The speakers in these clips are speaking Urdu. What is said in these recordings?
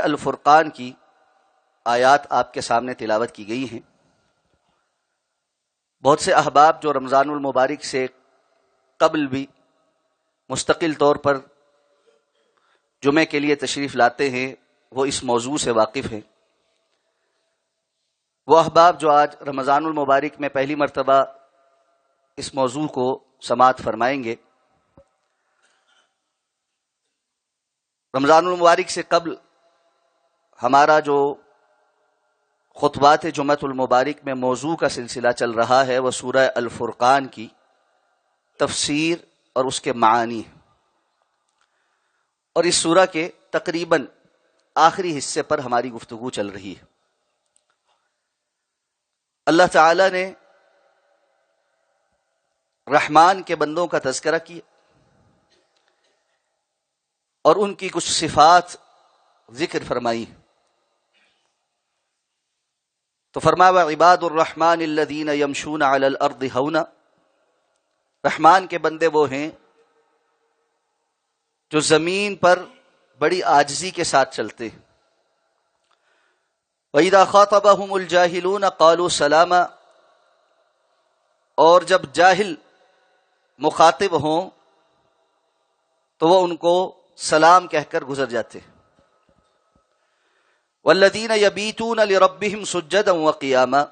الفرقان کی آیات آپ کے سامنے تلاوت کی گئی ہیں۔ بہت سے احباب جو رمضان المبارک سے قبل بھی مستقل طور پر جمعے کے لیے تشریف لاتے ہیں وہ اس موضوع سے واقف ہیں۔ وہ احباب جو آج رمضان المبارک میں پہلی مرتبہ اس موضوع کو سماعت فرمائیں گے، رمضان المبارک سے قبل ہمارا جو خطبات جمعۃ المبارک میں موضوع کا سلسلہ چل رہا ہے وہ سورہ الفرقان کی تفسیر اور اس کے معانی، اور اس سورہ کے تقریباً آخری حصے پر ہماری گفتگو چل رہی ہے۔ اللہ تعالی نے رحمان کے بندوں کا تذکرہ کیا اور ان کی کچھ صفات ذکر فرمائی۔ تو فرمایا وعباد الرحمن الذین یمشون علی الارض ہونا، رحمان کے بندے وہ ہیں جو زمین پر بڑی عاجزی کے ساتھ چلتے ہیں۔ وَإِذَا خَاطَبَهُمُ الْجَاهِلُونَ قَالُوا سَلَامًا، اور جب جاہل مخاطب ہوں تو وہ ان کو سلام کہہ کر گزر جاتے ہیں۔ وَالَّذِينَ يَبِيتُونَ لِرَبِّهِمْ سُجَّدًا وَقِيَامًا،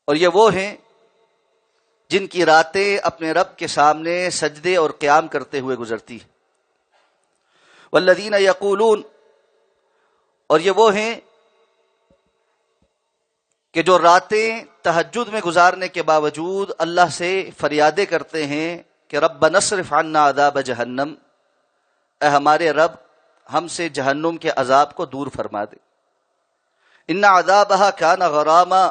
اور یہ وہ ہیں جن کی راتیں اپنے رب کے سامنے سجدے اور قیام کرتے ہوئے گزرتی ہیں۔ وَالَّذِينَ يَقُولُونَ، اور یہ وہ ہیں کہ جو راتیں تہجد میں گزارنے کے باوجود اللہ سے فریادیں کرتے ہیں کہ ربنا اصرف عنا عذاب جہنم، اے ہمارے رب ہم سے جہنم کے عذاب کو دور فرما دے۔ ان عذابها کان غراما،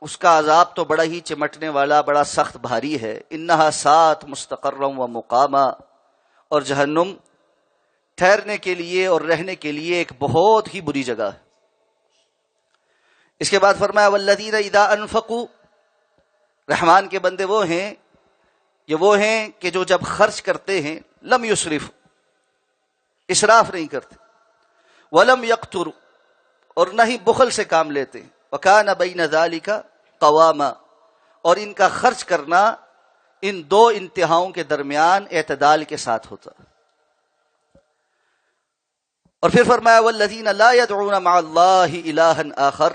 اس کا عذاب تو بڑا ہی چمٹنے والا، بڑا سخت بھاری ہے۔ انہا سات مستقرا و مقاما، اور جہنم ٹھہرنے کے لیے اور رہنے کے لیے ایک بہت ہی بری جگہ ہے۔ اس کے بعد فرمایا والذین اذا انفقوا، رحمان کے بندے وہ ہیں، یہ وہ ہیں کہ جو جب خرچ کرتے ہیں لم یسرف، اسراف نہیں کرتے، ولم یقتر، اور نہ ہی بخل سے کام لیتے، وکان بین ذلک قواما، اور ان کا خرچ کرنا ان دو انتہاؤں کے درمیان اعتدال کے ساتھ ہوتا۔ اور پھر فرمایا والذین لا يدعون مع اللہ الہا آخر،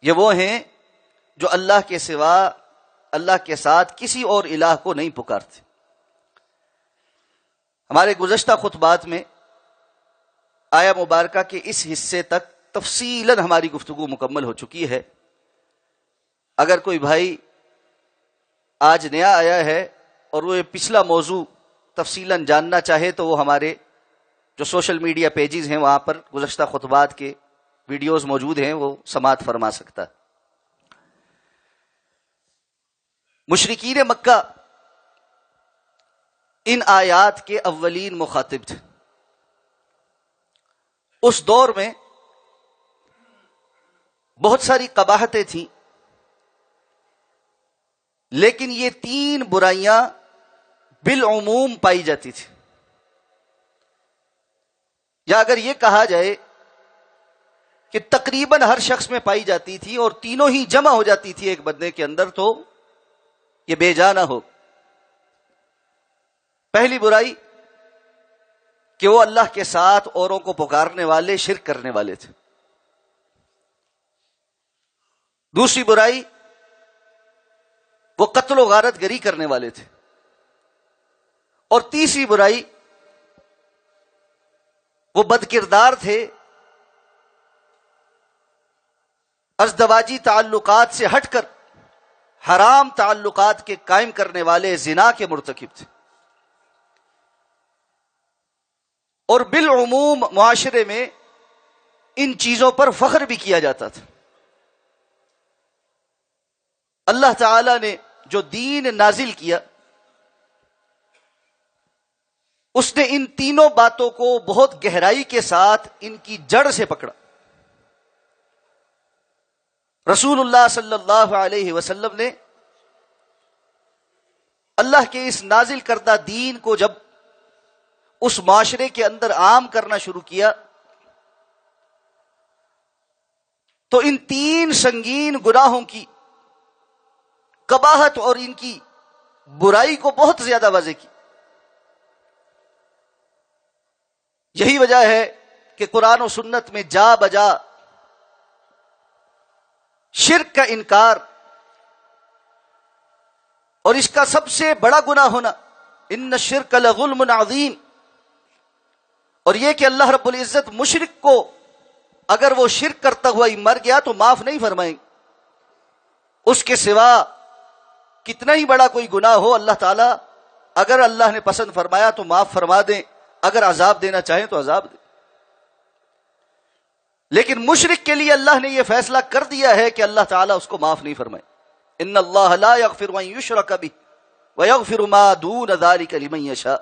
یہ وہ ہیں جو اللہ کے سوا اللہ کے ساتھ کسی اور الہ کو نہیں پکارتے۔ ہمارے گزشتہ خطبات میں آیا مبارکہ کے اس حصے تک تفصیلاً ہماری گفتگو مکمل ہو چکی ہے۔ اگر کوئی بھائی آج نیا آیا ہے اور وہ پچھلا موضوع تفصیلاً جاننا چاہے تو وہ ہمارے جو سوشل میڈیا پیجز ہیں وہاں پر گزشتہ خطبات کے ویڈیوز موجود ہیں، وہ سماعت فرما سکتا ہے۔ مشرکین مکہ ان آیات کے اولین مخاطب تھے۔ اس دور میں بہت ساری قباحتیں تھیں، لیکن یہ تین برائیاں بالعموم پائی جاتی تھی، یا اگر یہ کہا جائے کہ تقریباً ہر شخص میں پائی جاتی تھی اور تینوں ہی جمع ہو جاتی تھی ایک بندے کے اندر، تو یہ بے جا نہ ہو۔ پہلی برائی کہ وہ اللہ کے ساتھ اوروں کو پکارنے والے، شرک کرنے والے تھے۔ دوسری برائی وہ قتل و غارت گری کرنے والے تھے، اور تیسری برائی وہ بد کردار تھے، ازدواجی تعلقات سے ہٹ کر حرام تعلقات کے قائم کرنے والے، زنا کے مرتکب تھے۔ اور بالعموم معاشرے میں ان چیزوں پر فخر بھی کیا جاتا تھا۔ اللہ تعالی نے جو دین نازل کیا اس نے ان تینوں باتوں کو بہت گہرائی کے ساتھ ان کی جڑ سے پکڑا۔ رسول اللہ صلی اللہ علیہ وسلم نے اللہ کے اس نازل کردہ دین کو جب اس معاشرے کے اندر عام کرنا شروع کیا تو ان 3 سنگین گناہوں کی قباحت اور ان کی برائی کو بہت زیادہ واضح کی. یہی وجہ ہے کہ قرآن و سنت میں جا بجا شرک کا انکار اور اس کا سب سے بڑا گناہ ہونا ان الشرک لظلم عظیم، اور یہ کہ اللہ رب العزت مشرک کو اگر وہ شرک کرتا ہوا ہی مر گیا تو معاف نہیں فرمائیں گے. اس کے سوا کتنا ہی بڑا کوئی گناہ ہو اللہ تعالیٰ اگر اللہ نے پسند فرمایا تو معاف فرما دیں، اگر عذاب دینا چاہیں تو عذاب دیں. لیکن مشرک کے لیے اللہ نے یہ فیصلہ کر دیا ہے کہ اللہ تعالیٰ اس کو معاف نہیں فرمائے. ان اللہ لا یغفر ان یشرک بہ ویغفر ما دون ذلک لمن یشاء.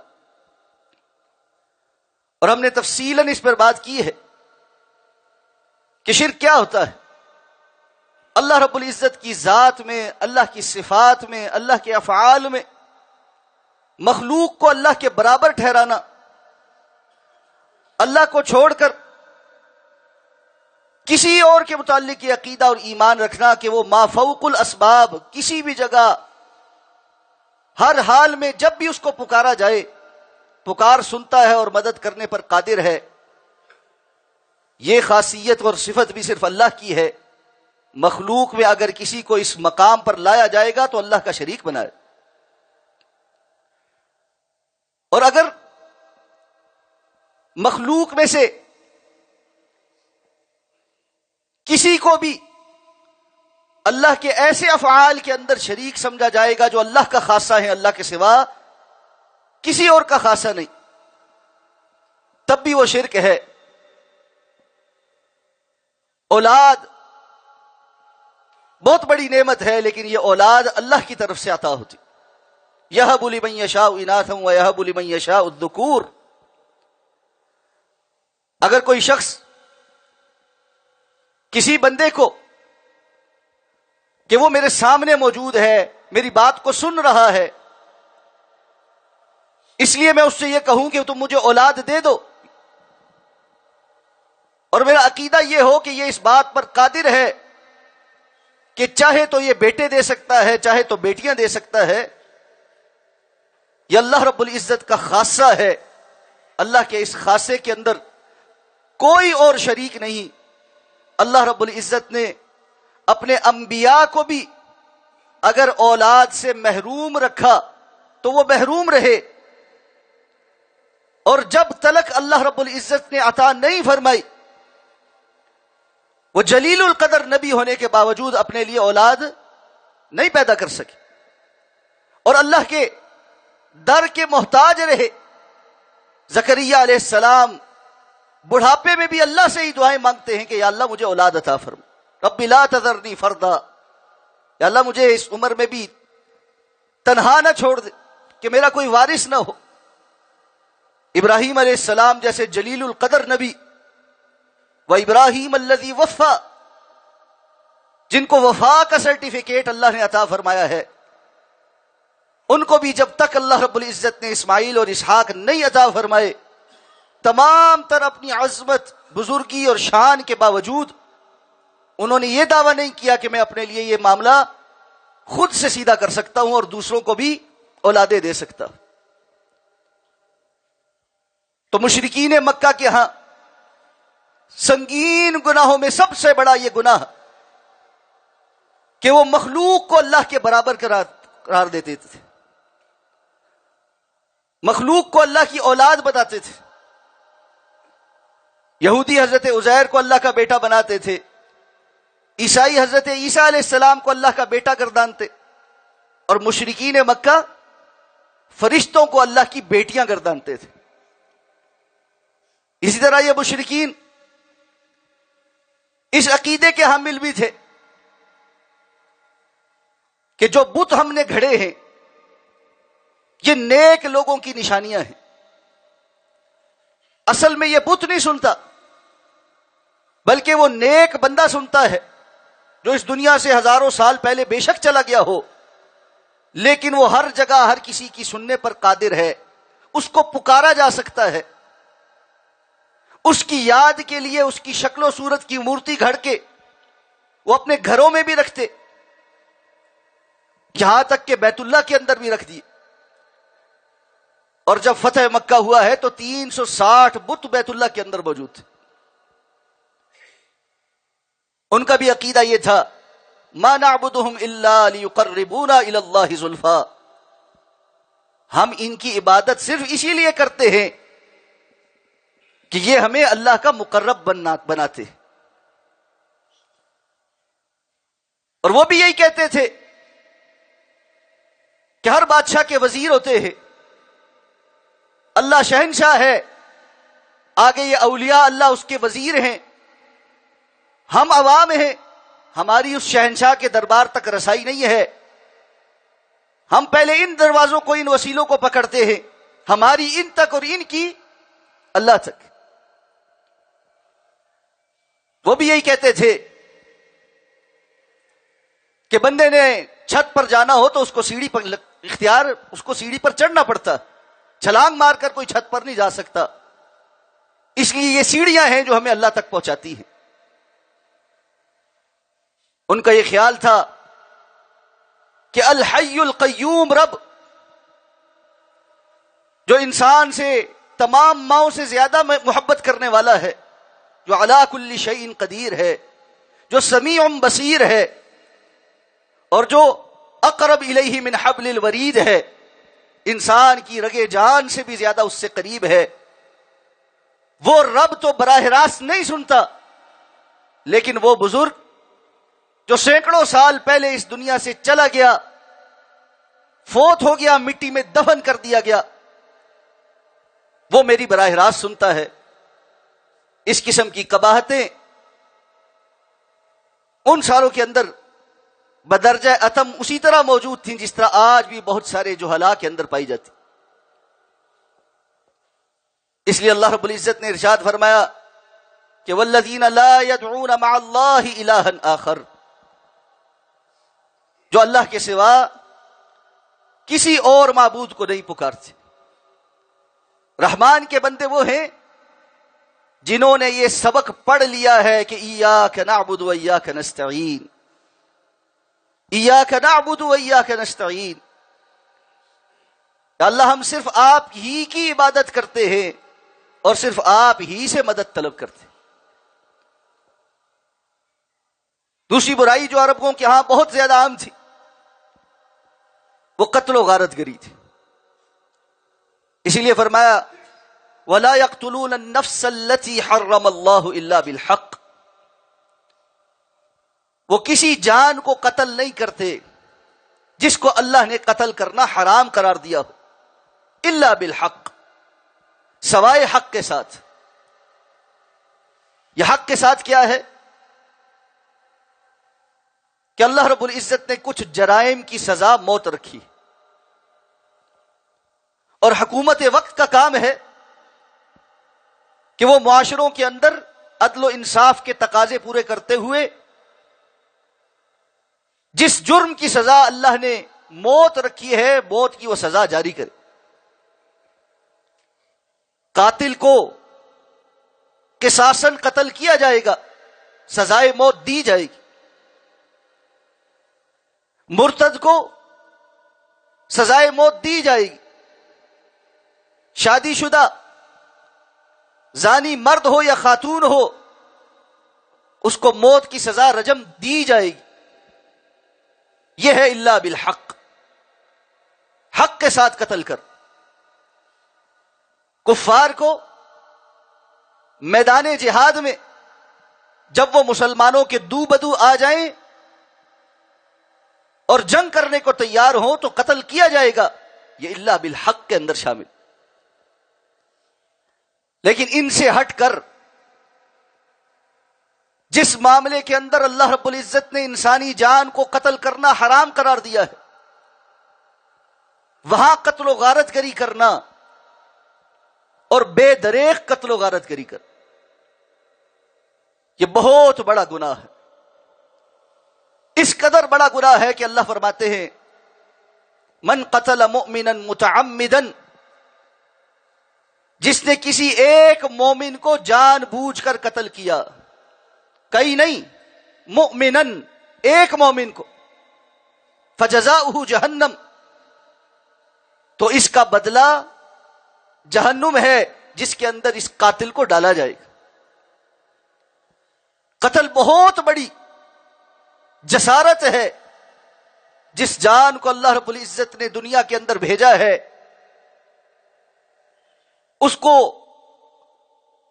اور ہم نے تفصیلاً اس پر بات کی ہے کہ شرک کیا ہوتا ہے. اللہ رب العزت کی ذات میں، اللہ کی صفات میں، اللہ کے افعال میں مخلوق کو اللہ کے برابر ٹھہرانا، اللہ کو چھوڑ کر کسی اور کے متعلق یہ عقیدہ اور ایمان رکھنا کہ وہ ما فوق الاسباب، کسی بھی جگہ ہر حال میں جب بھی اس کو پکارا جائے پکار سنتا ہے اور مدد کرنے پر قادر ہے. یہ خاصیت اور صفت بھی صرف اللہ کی ہے. مخلوق میں اگر کسی کو اس مقام پر لایا جائے گا تو اللہ کا شریک بنائے. اور اگر مخلوق میں سے کسی کو بھی اللہ کے ایسے افعال کے اندر شریک سمجھا جائے گا جو اللہ کا خاصہ ہے، اللہ کے سوا کسی اور کا خاصہ نہیں، تب بھی وہ شرک ہے. اولاد بہت بڑی نعمت ہے، لیکن یہ اولاد اللہ کی طرف سے عطا ہوتی. یہب لمن یشاء اناثا ویہب لمن یشاء الذکور. اگر کوئی شخص کسی بندے کو کہ وہ میرے سامنے موجود ہے، میری بات کو سن رہا ہے، اس لیے میں اس سے یہ کہوں کہ تم مجھے اولاد دے دو، اور میرا عقیدہ یہ ہو کہ یہ اس بات پر قادر ہے کہ چاہے تو یہ بیٹے دے سکتا ہے، چاہے تو بیٹیاں دے سکتا ہے، یہ اللہ رب العزت کا خاصہ ہے. اللہ کے اس خاصے کے اندر کوئی اور شریک نہیں. اللہ رب العزت نے اپنے انبیاء کو بھی اگر اولاد سے محروم رکھا تو وہ محروم رہے، اور جب تلک اللہ رب العزت نے عطا نہیں فرمائی وہ جلیل القدر نبی ہونے کے باوجود اپنے لیے اولاد نہیں پیدا کر سکے اور اللہ کے در کے محتاج رہے. زکریا علیہ السلام بڑھاپے میں بھی اللہ سے ہی دعائیں مانگتے ہیں کہ یا اللہ مجھے اولاد عطا فرما، رب لا تذرنی فردا، یا اللہ مجھے اس عمر میں بھی تنہا نہ چھوڑ دے کہ میرا کوئی وارث نہ ہو. ابراہیم علیہ السلام جیسے جلیل القدر نبی، و ابراہیم الذی وفا، جن کو وفا کا سرٹیفکیٹ اللہ نے عطا فرمایا ہے، ان کو بھی جب تک اللہ رب العزت نے اسماعیل اور اسحاق نہیں عطا فرمائے، تمام تر اپنی عظمت، بزرگی اور شان کے باوجود انہوں نے یہ دعویٰ نہیں کیا کہ میں اپنے لیے یہ معاملہ خود سے سیدھا کر سکتا ہوں اور دوسروں کو بھی اولادیں دے سکتا ہوں. تو مشرکین مکہ کے ہاں سنگین گناہوں میں سب سے بڑا یہ گناہ کہ وہ مخلوق کو اللہ کے برابر قرار دیتے تھے، مخلوق کو اللہ کی اولاد بتاتے تھے. یہودی حضرت عزیر کو اللہ کا بیٹا بناتے تھے، عیسائی حضرت عیسیٰ علیہ السلام کو اللہ کا بیٹا گردانتے، اور مشرکین مکہ فرشتوں کو اللہ کی بیٹیاں گردانتے تھے. اسی طرح یہ مشرکین اس عقیدے کے حامل بھی تھے کہ جو بت ہم نے گھڑے ہیں یہ نیک لوگوں کی نشانیاں ہیں. اصل میں یہ بت نہیں سنتا بلکہ وہ نیک بندہ سنتا ہے جو اس دنیا سے ہزاروں سال پہلے بے شک چلا گیا ہو، لیکن وہ ہر جگہ ہر کسی کی سننے پر قادر ہے. اس کو پکارا جا سکتا ہے، اس کی یاد کے لیے اس کی شکل و صورت کی مورتی گھڑ کے وہ اپنے گھروں میں بھی رکھتے، یہاں تک کہ بیت اللہ کے اندر بھی رکھ دیے. اور جب فتح مکہ ہوا ہے تو 360 بت بیت اللہ کے اندر موجود تھے. ان کا بھی عقیدہ یہ تھا ما نعبدهم الا ليقربونا الى الله زلفا، ہم ان کی عبادت صرف اسی لیے کرتے ہیں کہ یہ ہمیں اللہ کا مقرب بناتے. اور وہ بھی یہی کہتے تھے کہ ہر بادشاہ کے وزیر ہوتے ہیں، اللہ شہنشاہ ہے، آگے یہ اولیاء اللہ اس کے وزیر ہیں، ہم عوام ہیں، ہماری اس شہنشاہ کے دربار تک رسائی نہیں ہے، ہم پہلے ان دروازوں کو، ان وسیلوں کو پکڑتے ہیں، ہماری ان تک اور ان کی اللہ تک. وہ بھی یہی کہتے تھے کہ بندے نے چھت پر جانا ہو تو اس کو سیڑھی پر اس کو سیڑھی پر چڑھنا پڑتا، چھلانگ مار کر کوئی چھت پر نہیں جا سکتا، اس لیے یہ سیڑھیاں ہیں جو ہمیں اللہ تک پہنچاتی ہیں. ان کا یہ خیال تھا کہ الحی القیوم رب، جو انسان سے تمام ماؤں سے زیادہ محبت کرنے والا ہے، جو علی کل شیء قدیر ہے، جو سمیع بصیر ہے، اور جو اقرب الیہ من حبل الورید ہے، انسان کی رگے جان سے بھی زیادہ اس سے قریب ہے، وہ رب تو براہ راست نہیں سنتا، لیکن وہ بزرگ جو سینکڑوں سال پہلے اس دنیا سے چلا گیا، فوت ہو گیا، مٹی میں دفن کر دیا گیا، وہ میری براہ راست سنتا ہے. اس قسم کی قباحتیں ان سالوں کے اندر بدرجہ اتم اسی طرح موجود تھیں جس طرح آج بھی بہت سارے جہلاء کے اندر پائی جاتی. اس لیے اللہ رب العزت نے ارشاد فرمایا کہ والذین لا يدعون مع اللہ الہا آخر، جو اللہ کے سوا کسی اور معبود کو نہیں پکارتے. رحمان کے بندے وہ ہیں جنہوں نے یہ سبق پڑھ لیا ہے کہ ایاک نعبد و ایاک نستعین، ایاک نعبد و ایاک نستعین، اللہ ہم صرف آپ ہی کی عبادت کرتے ہیں اور صرف آپ ہی سے مدد طلب کرتے ہیں. دوسری برائی جو عربوں کے ہاں بہت زیادہ عام تھی وہ قتل و غارت گری تھی. اسی لیے فرمایا وَلَا يَقْتُلُونَ النَّفْسَ الَّتِي حَرَّمَ اللَّهُ إِلَّا بِالْحَقِّ، وہ کسی جان کو قتل نہیں کرتے جس کو اللہ نے قتل کرنا حرام قرار دیا ہو، الا بالحق، سوائے حق کے ساتھ. یہ حق کے ساتھ کیا ہے کہ اللہ رب العزت نے کچھ جرائم کی سزا موت رکھی، اور حکومت وقت کا کام ہے کہ وہ معاشروں کے اندر عدل و انصاف کے تقاضے پورے کرتے ہوئے جس جرم کی سزا اللہ نے موت رکھی ہے، موت کی وہ سزا جاری کرے. قاتل کو قصاصاً قتل کیا جائے گا، سزائے موت دی جائے گی. مرتد کو سزائے موت دی جائے گی. شادی شدہ زانی مرد ہو یا خاتون ہو، اس کو موت کی سزا رجم دی جائے گی. یہ ہے الا بالحق، حق کے ساتھ قتل کر. کفار کو میدان جہاد میں جب وہ مسلمانوں کے دو بدو آ جائیں اور جنگ کرنے کو تیار ہوں تو قتل کیا جائے گا، یہ الا بالحق کے اندر شامل. لیکن ان سے ہٹ کر جس معاملے کے اندر اللہ رب العزت نے انسانی جان کو قتل کرنا حرام قرار دیا ہے، وہاں قتل و غارت گری کرنا اور بے دریغ قتل و غارت گری کر، یہ بہت بڑا گناہ ہے. اس قدر بڑا گناہ ہے کہ اللہ فرماتے ہیں من قتل مؤمنا متعمدا جس نے کسی ایک مومن کو جان بوجھ کر قتل کیا، کئی نہیں، مؤمنن، ایک مومن کو، فجزاؤہ جہنم، تو اس کا بدلہ جہنم ہے جس کے اندر اس قاتل کو ڈالا جائے گا۔ قتل بہت بڑی جسارت ہے، جس جان کو اللہ رب العزت نے دنیا کے اندر بھیجا ہے اس کو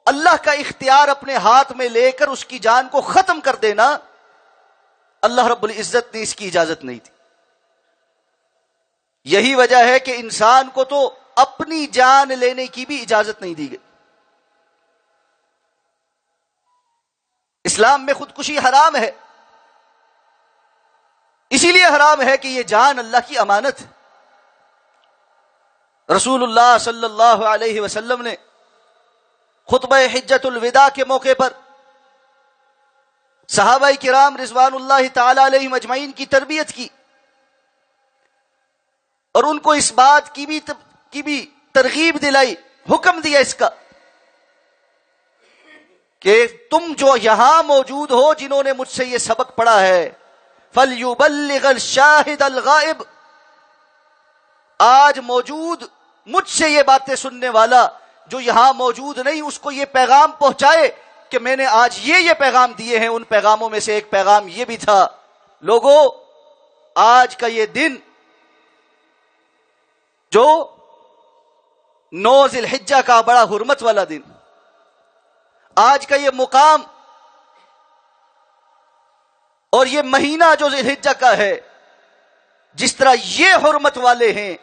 اللہ کا اختیار اپنے ہاتھ میں لے کر اس کی جان کو ختم کر دینا، اللہ رب العزت نے اس کی اجازت نہیں دی۔ یہی وجہ ہے کہ انسان کو تو اپنی جان لینے کی بھی اجازت نہیں دی گئی۔ اسلام میں خودکشی حرام ہے، اسی لیے حرام ہے کہ یہ جان اللہ کی امانت ہے۔ رسول اللہ صلی اللہ علیہ وسلم نے خطبہ حجۃ الوداع کے موقع پر صحابہ کرام رضوان اللہ تعالی علیہم اجمعین کی تربیت کی، اور ان کو اس بات کی بھی ترغیب دلائی، حکم دیا اس کا کہ تم جو یہاں موجود ہو جنہوں نے مجھ سے یہ سبق پڑھا ہے، فَلْيُبَلِّغَ الشَّاهِدَ الْغَائِبَ، آج موجود مجھ سے یہ باتیں سننے والا جو یہاں موجود نہیں اس کو یہ پیغام پہنچائے کہ میں نے آج یہ پیغام دیے ہیں۔ ان پیغاموں میں سے ایک پیغام یہ بھی تھا، لوگوں آج کا یہ دن جو 9 ذی الحجہ کا بڑا حرمت والا دن، آج کا یہ مقام اور یہ مہینہ جو ذی الحجہ کا ہے، جس طرح یہ حرمت والے ہیں،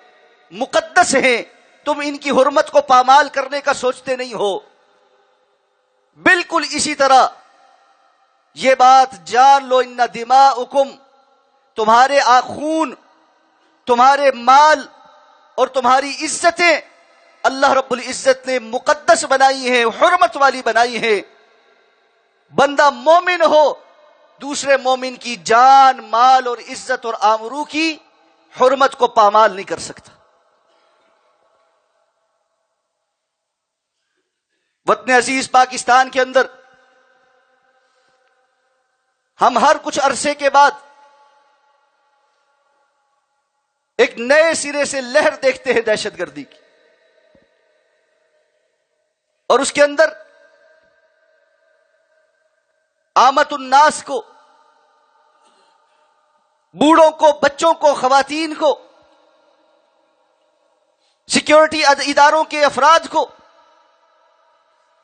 مقدس ہیں، تم ان کی حرمت کو پامال کرنے کا سوچتے نہیں ہو۔ بالکل اسی طرح یہ بات جان لو، ان دماءکم، تمہارے خون، تمہارے مال اور تمہاری عزتیں اللہ رب العزت نے مقدس بنائی ہیں، حرمت والی بنائی ہیں۔ بندہ مومن ہو دوسرے مومن کی جان، مال اور عزت اور آبرو کی حرمت کو پامال نہیں کر سکتا۔ وطن عزیز پاکستان کے اندر ہم ہر کچھ عرصے کے بعد ایک نئے سرے سے لہر دیکھتے ہیں دہشت گردی کی، اور اس کے اندر عامت الناس کو، بوڑھوں کو، بچوں کو، خواتین کو، سیکیورٹی اداروں کے افراد کو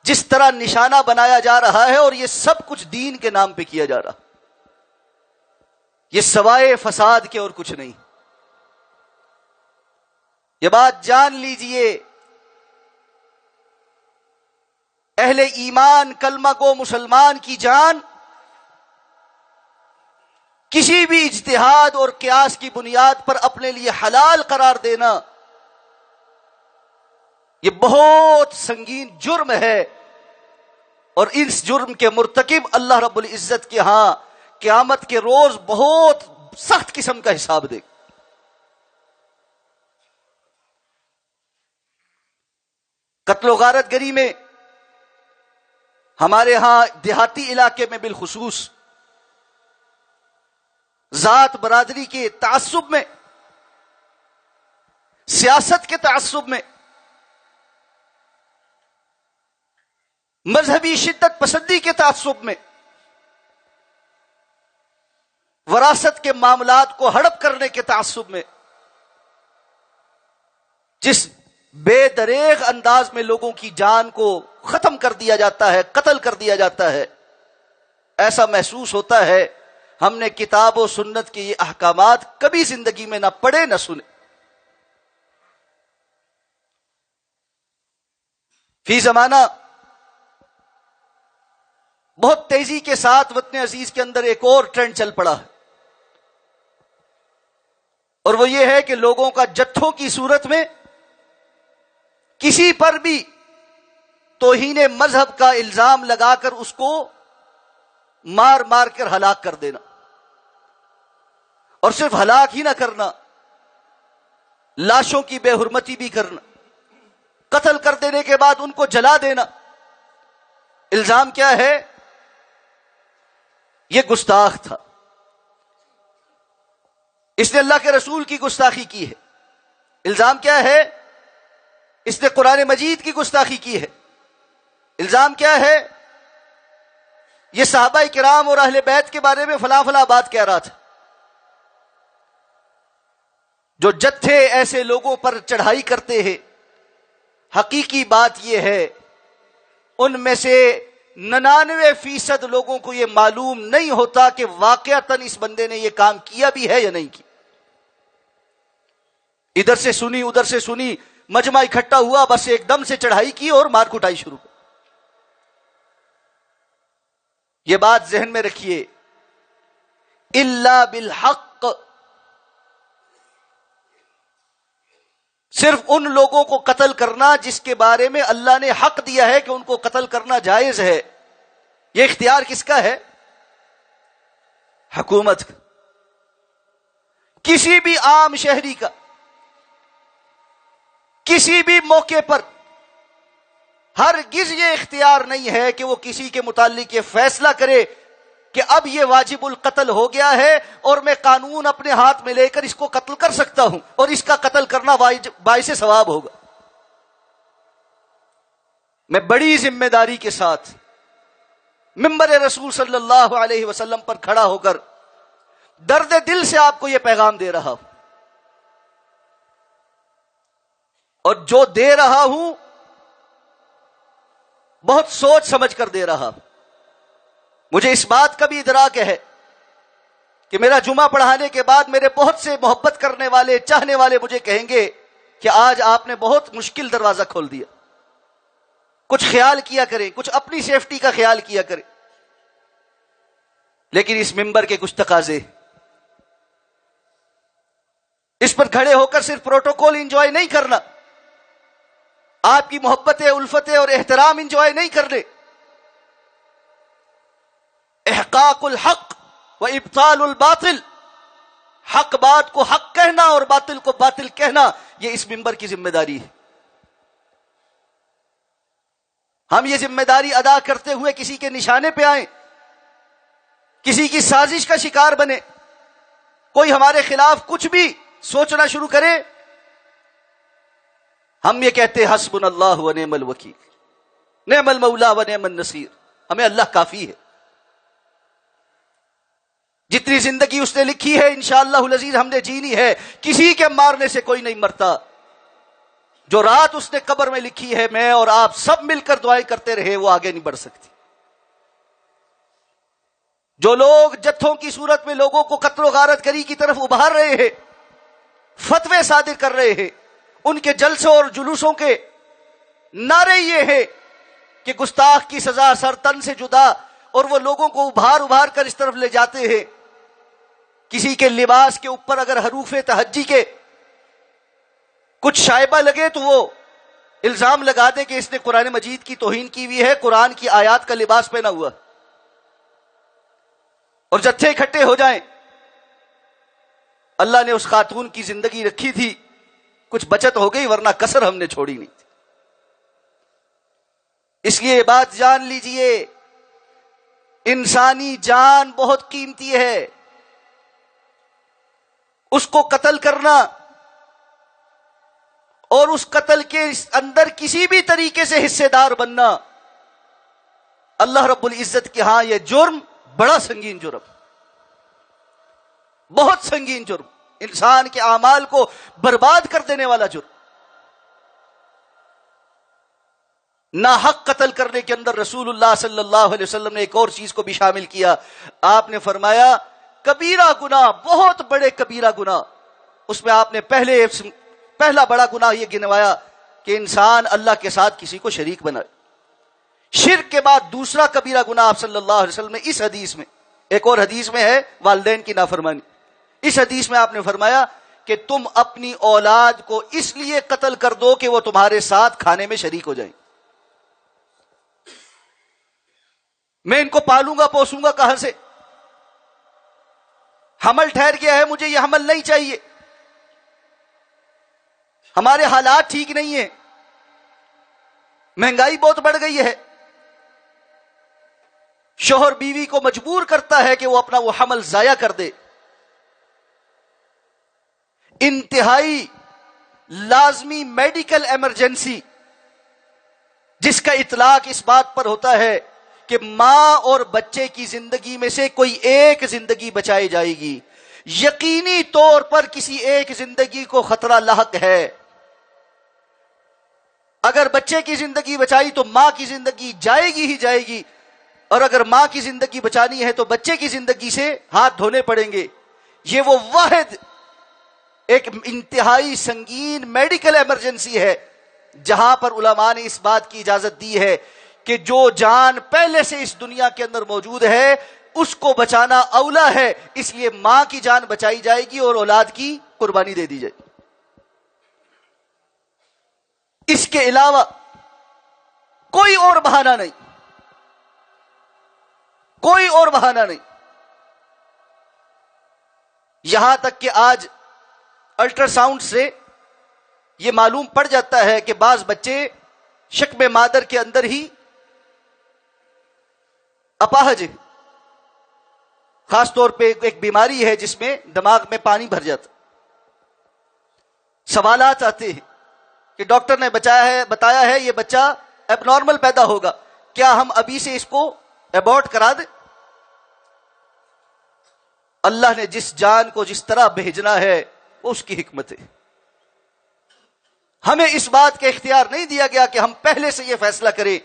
جس طرح نشانہ بنایا جا رہا ہے، اور یہ سب کچھ دین کے نام پہ کیا جا رہا، یہ سوائے فساد کے اور کچھ نہیں۔ یہ بات جان لیجئے، اہل ایمان کلمہ گو مسلمان کی جان کسی بھی اجتہاد اور قیاس کی بنیاد پر اپنے لیے حلال قرار دینا یہ بہت سنگین جرم ہے، اور اس جرم کے مرتکب اللہ رب العزت کے ہاں قیامت کے روز بہت سخت قسم کا حساب دے۔ قتل و غارت گری میں ہمارے ہاں دیہاتی علاقے میں بالخصوص ذات برادری کے تعصب میں، سیاست کے تعصب میں، مذہبی شدت پسندی کے تعصب میں، وراثت کے معاملات کو ہڑپ کرنے کے تعصب میں جس بے دریغ انداز میں لوگوں کی جان کو ختم کر دیا جاتا ہے، قتل کر دیا جاتا ہے، ایسا محسوس ہوتا ہے ہم نے کتاب و سنت کے یہ احکامات کبھی زندگی میں نہ پڑھے نہ سنے۔ فی زمانہ بہت تیزی کے ساتھ وطن عزیز کے اندر ایک اور ٹرینڈ چل پڑا ہے، اور وہ یہ ہے کہ لوگوں کا جتھوں کی صورت میں کسی پر بھی توہین مذہب کا الزام لگا کر اس کو مار مار کر ہلاک کر دینا، اور صرف ہلاک ہی نہ کرنا، لاشوں کی بے حرمتی بھی کرنا، قتل کر دینے کے بعد ان کو جلا دینا، الزام کیا ہے؟ یہ گستاخ تھا، اس نے اللہ کے رسول کی گستاخی کی ہے۔ الزام کیا ہے؟ اس نے قرآن مجید کی گستاخی کی ہے۔ الزام کیا ہے؟ یہ صحابہ کرام اور اہل بیت کے بارے میں فلاں فلاں بات کہہ رہا تھا۔ جو جتھے ایسے لوگوں پر چڑھائی کرتے ہیں، حقیقی بات یہ ہے ان میں سے 99% لوگوں کو یہ معلوم نہیں ہوتا کہ واقعتاً اس بندے نے یہ کام کیا بھی ہے یا نہیں کیا۔ ادھر سے سنی ادھر سے سنی، مجمع اکٹھا ہوا، بس ایک دم سے چڑھائی کی اور مار کٹائی شروع کی۔ یہ بات ذہن میں رکھیے، الا بالحق، صرف ان لوگوں کو قتل کرنا جس کے بارے میں اللہ نے حق دیا ہے کہ ان کو قتل کرنا جائز ہے۔ یہ اختیار کس کا ہے؟ حکومت کا، کسی بھی عام شہری کا، کسی بھی موقع پر ہرگز یہ اختیار نہیں ہے کہ وہ کسی کے متعلق یہ فیصلہ کرے کہ اب یہ واجب القتل ہو گیا ہے اور میں قانون اپنے ہاتھ میں لے کر اس کو قتل کر سکتا ہوں اور اس کا قتل کرنا باعث ثواب ہوگا۔ میں بڑی ذمہ داری کے ساتھ منبر رسول صلی اللہ علیہ وسلم پر کھڑا ہو کر درد دل سے آپ کو یہ پیغام دے رہا ہوں، اور جو دے رہا ہوں بہت سوچ سمجھ کر دے رہا ہوں۔ مجھے اس بات کا بھی ادراک ہے کہ میرا جمعہ پڑھانے کے بعد میرے بہت سے محبت کرنے والے، چاہنے والے مجھے کہیں گے کہ آج آپ نے بہت مشکل دروازہ کھول دیا، کچھ خیال کیا کریں، کچھ اپنی سیفٹی کا خیال کیا کریں۔ لیکن اس منبر کے کچھ تقاضے، اس پر کھڑے ہو کر صرف پروٹوکول انجوائے نہیں کرنا، آپ کی محبتیں، الفتیں اور احترام انجوائے نہیں کرنے، احقاق الحق و ابطال الباطل، حق بات کو حق کہنا اور باطل کو باطل کہنا، یہ اس منبر کی ذمہ داری ہے۔ ہم یہ ذمہ داری ادا کرتے ہوئے کسی کے نشانے پہ آئیں، کسی کی سازش کا شکار بنے، کوئی ہمارے خلاف کچھ بھی سوچنا شروع کرے، ہم یہ کہتے ہیں حسبنا اللہ و نعم الوکیل، نعم المولا و نعم النصیر، ہمیں اللہ کافی ہے۔ جتنی زندگی اس نے لکھی ہے انشاءاللہ العزیز ہم نے جینی ہے، کسی کے مارنے سے کوئی نہیں مرتا۔ جو رات اس نے قبر میں لکھی ہے، میں اور آپ سب مل کر دعائیں کرتے رہے، وہ آگے نہیں بڑھ سکتی۔ جو لوگ جتھوں کی صورت میں لوگوں کو قتل و غارت گری کی طرف ابھار رہے ہیں، فتوے صادر کر رہے ہیں، ان کے جلسوں اور جلوسوں کے نعرے یہ ہیں کہ گستاخ کی سزا سر تن سے جدا، اور وہ لوگوں کو ابھار ابھار کر اس طرف لے جاتے ہیں۔ کسی کے لباس کے اوپر اگر حروف تہجی کے کچھ شائبہ لگے تو وہ الزام لگا دے کہ اس نے قرآن مجید کی توہین کی ہوئی ہے، قرآن کی آیات کا لباس پہنا ہوا، اور جتھے اکٹھے ہو جائیں۔ اللہ نے اس خاتون کی زندگی رکھی تھی، کچھ بچت ہو گئی، ورنہ کسر ہم نے چھوڑی نہیں تھی۔ اس لیے بات جان لیجئے، انسانی جان بہت قیمتی ہے، اس کو قتل کرنا اور اس قتل کے اندر کسی بھی طریقے سے حصے دار بننا، اللہ رب العزت کے ہاں یہ جرم بڑا سنگین جرم، بہت سنگین جرم، انسان کے اعمال کو برباد کر دینے والا جرم۔ ناحق قتل کرنے کے اندر رسول اللہ صلی اللہ علیہ وسلم نے ایک اور چیز کو بھی شامل کیا۔ آپ نے فرمایا کبیرہ گناہ، بہت بڑے کبیرہ گناہ، اس میں آپ نے پہلا بڑا گناہ یہ گنوایا کہ انسان اللہ کے ساتھ کسی کو شریک بنائے۔ شرک کے بعد دوسرا کبیرہ گناہ آپ صلی اللہ علیہ وسلم نے اس حدیث میں، ایک اور حدیث میں ہے والدین کی نافرمانی، اس حدیث میں آپ نے فرمایا کہ تم اپنی اولاد کو اس لیے قتل کر دو کہ وہ تمہارے ساتھ کھانے میں شریک ہو جائیں۔ میں ان کو پالوں گا پوسوں گا کہاں سے؟ حمل ٹھہر گیا ہے، مجھے یہ حمل نہیں چاہیے، ہمارے حالات ٹھیک نہیں ہیں، مہنگائی بہت بڑھ گئی ہے، شوہر بیوی کو مجبور کرتا ہے کہ وہ اپنا وہ حمل ضائع کر دے. انتہائی لازمی میڈیکل ایمرجنسی جس کا اطلاق اس بات پر ہوتا ہے کہ ماں اور بچے کی زندگی میں سے کوئی ایک زندگی بچائی جائے گی. یقینی طور پر کسی ایک زندگی کو خطرہ لاحق ہے. اگر بچے کی زندگی بچائی تو ماں کی زندگی جائے گی ہی جائے گی، اور اگر ماں کی زندگی بچانی ہے تو بچے کی زندگی سے ہاتھ دھونے پڑیں گے. یہ وہ واحد ایک انتہائی سنگین میڈیکل ایمرجنسی ہے جہاں پر علماء نے اس بات کی اجازت دی ہے کہ جو جان پہلے سے اس دنیا کے اندر موجود ہے اس کو بچانا اولا ہے، اس لیے ماں کی جان بچائی جائے گی اور اولاد کی قربانی دے دی جائے گی. اس کے علاوہ کوئی اور بہانہ نہیں، کوئی اور بہانہ نہیں. یہاں تک کہ آج الٹرا ساؤنڈ سے یہ معلوم پڑ جاتا ہے کہ بعض بچے شکم مادر کے اندر ہی اپاہج ہے. خاص طور پہ ایک بیماری ہے جس میں دماغ میں پانی بھر جاتا. سوالات آتے ہیں کہ ڈاکٹر نے بتایا ہے یہ بچہ اب نارمل پیدا ہوگا، کیا ہم ابھی سے اس کو ابورٹ کرا دیں؟ اللہ نے جس جان کو جس طرح بھیجنا ہے وہ اس کی حکمت ہے. ہمیں اس بات کا اختیار نہیں دیا گیا کہ ہم پہلے سے یہ فیصلہ کریں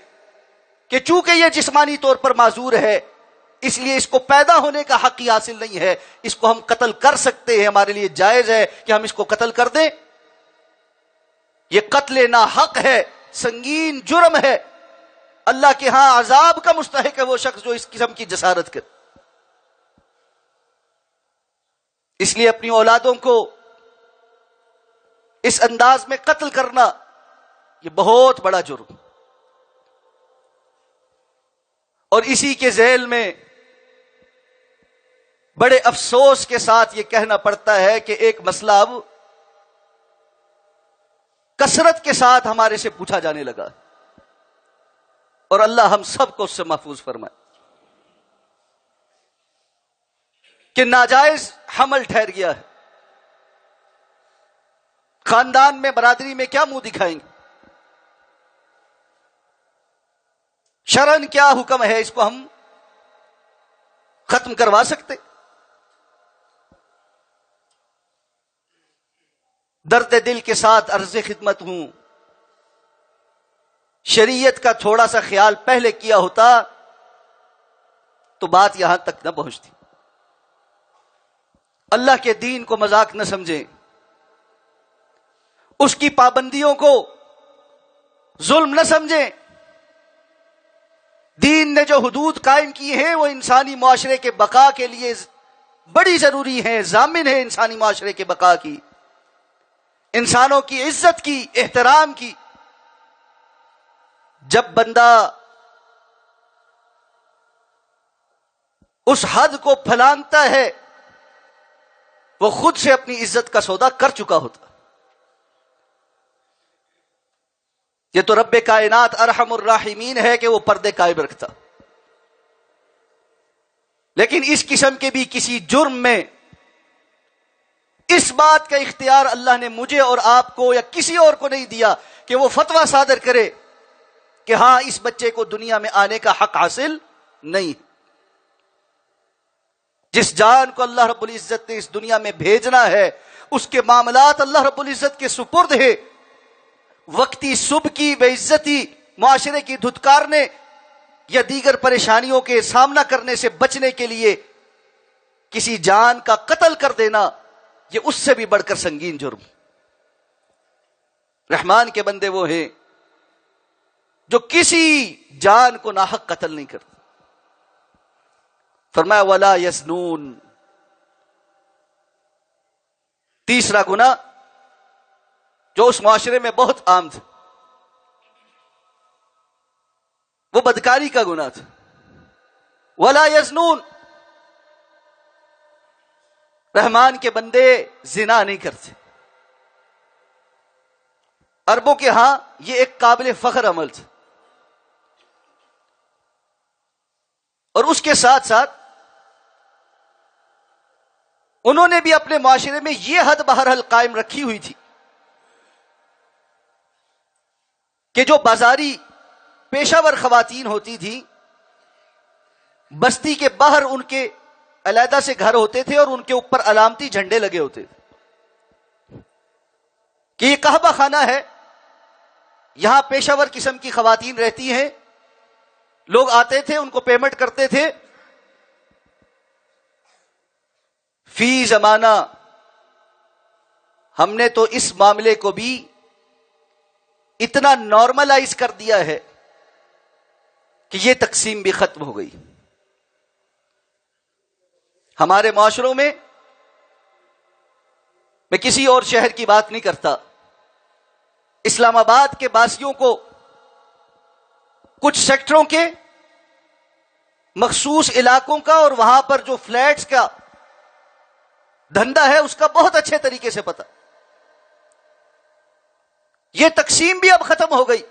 کہ چونکہ یہ جسمانی طور پر معذور ہے اس لیے اس کو پیدا ہونے کا حق ہی حاصل نہیں ہے، اس کو ہم قتل کر سکتے ہیں، ہمارے لیے جائز ہے کہ ہم اس کو قتل کر دیں. یہ قتل ناحق ہے، سنگین جرم ہے. اللہ کے ہاں عذاب کا مستحق ہے وہ شخص جو اس قسم کی جسارت کرے. اس لیے اپنی اولادوں کو اس انداز میں قتل کرنا یہ بہت بڑا جرم. اور اسی کے ذیل میں بڑے افسوس کے ساتھ یہ کہنا پڑتا ہے کہ ایک مسئلہ اب کثرت کے ساتھ ہمارے سے پوچھا جانے لگا، اور اللہ ہم سب کو اس سے محفوظ فرمائے، کہ ناجائز حمل ٹھہر گیا ہے. خاندان میں برادری میں کیا منہ دکھائیں گے؟ شرعن کیا حکم ہے؟ اس کو ہم ختم کروا سکتے؟ درد دل کے ساتھ عرض خدمت ہوں، شریعت کا تھوڑا سا خیال پہلے کیا ہوتا تو بات یہاں تک نہ پہنچتی. اللہ کے دین کو مذاق نہ سمجھیں، اس کی پابندیوں کو ظلم نہ سمجھیں. دین نے جو حدود قائم کی ہیں وہ انسانی معاشرے کے بقا کے لیے بڑی ضروری ہیں، ضامن ہے انسانی معاشرے کے بقا کی، انسانوں کی عزت کی، احترام کی. جب بندہ اس حد کو پھلانگتا ہے وہ خود سے اپنی عزت کا سودا کر چکا ہوتا. یہ تو رب کائنات ارحم الراحمین ہے کہ وہ پردے قائم رکھتا. لیکن اس قسم کے بھی کسی جرم میں اس بات کا اختیار اللہ نے مجھے اور آپ کو یا کسی اور کو نہیں دیا کہ وہ فتویٰ صادر کرے کہ ہاں اس بچے کو دنیا میں آنے کا حق حاصل نہیں. جس جان کو اللہ رب العزت نے اس دنیا میں بھیجنا ہے اس کے معاملات اللہ رب العزت کے سپرد ہے. وقتی صبح کی بے عزتی، معاشرے کی دھتکارنے یا دیگر پریشانیوں کے سامنا کرنے سے بچنے کے لیے کسی جان کا قتل کر دینا یہ اس سے بھی بڑھ کر سنگین جرم. رحمان کے بندے وہ ہیں جو کسی جان کو ناحق قتل نہیں کرتے. فرمایا ولا یزنون. تیسرا گناہ جو اس معاشرے میں بہت عام تھا وہ بدکاری کا گناہ تھا. ولا یزنون. رحمان کے بندے زنا نہیں کرتے. عربوں کے ہاں یہ ایک قابل فخر عمل تھا. اس کے ساتھ ساتھ انہوں نے بھی اپنے معاشرے میں یہ حد بہرحال قائم رکھی ہوئی تھی کہ جو بازاری پیشہ ور خواتین ہوتی تھیں، بستی کے باہر ان کے علیحدہ سے گھر ہوتے تھے اور ان کے اوپر علامتی جھنڈے لگے ہوتے تھے کہ یہ کعبہ خانہ ہے، یہاں پیشہ ور قسم کی خواتین رہتی ہیں، لوگ آتے تھے، ان کو پیمنٹ کرتے تھے۔ فی زمانہ ہم نے تو اس معاملے کو بھی اتنا نارملائز کر دیا ہے کہ یہ تقسیم بھی ختم ہو گئی۔ ہمارے معاشروں میں، میں کسی اور شہر کی بات نہیں کرتا، اسلام آباد کے باسیوں کو کچھ سیکٹروں کے مخصوص علاقوں کا اور وہاں پر جو فلیٹس کا دھندا ہے اس کا بہت اچھے طریقے سے پتہ۔ یہ تقسیم بھی اب ختم ہو گئی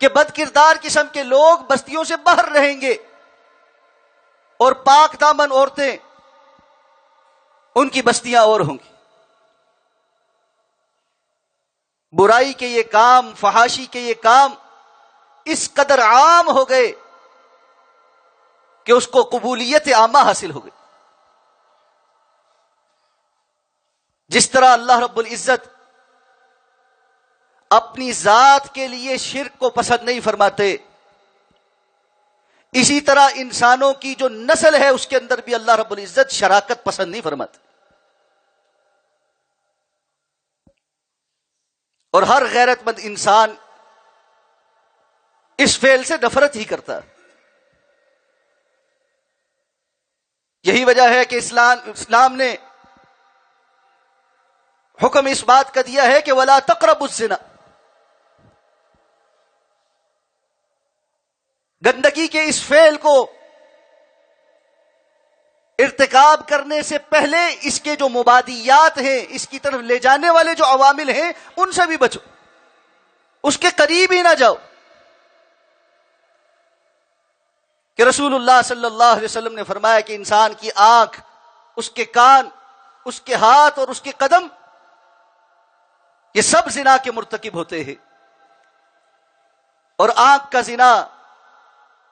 کہ بد کردار قسم کے لوگ بستیوں سے باہر رہیں گے اور پاک دامن عورتیں ان کی بستیاں اور ہوں گی۔ برائی کے یہ کام، فحاشی کے یہ کام اس قدر عام ہو گئے کہ اس کو قبولیت عامہ حاصل ہو گئی۔ جس طرح اللہ رب العزت اپنی ذات کے لیے شرک کو پسند نہیں فرماتے، اسی طرح انسانوں کی جو نسل ہے اس کے اندر بھی اللہ رب العزت شراکت پسند نہیں فرماتے، اور ہر غیرت مند انسان اس فعل سے نفرت ہی کرتا ہے۔ یہی وجہ ہے کہ اسلام نے حکم اس بات کا دیا ہے کہ وَلَا تَقْرَبُوا الزِّنَا، گندگی کے اس فعل کو ارتکاب کرنے سے پہلے اس کے جو مبادیات ہیں، اس کی طرف لے جانے والے جو عوامل ہیں، ان سے بھی بچو، اس کے قریب ہی نہ جاؤ۔ کہ رسول اللہ صلی اللہ علیہ وسلم نے فرمایا کہ انسان کی آنکھ، اس کے کان، اس کے ہاتھ اور اس کے قدم، یہ سب زنا کے مرتکب ہوتے ہیں، اور آنکھ کا زنا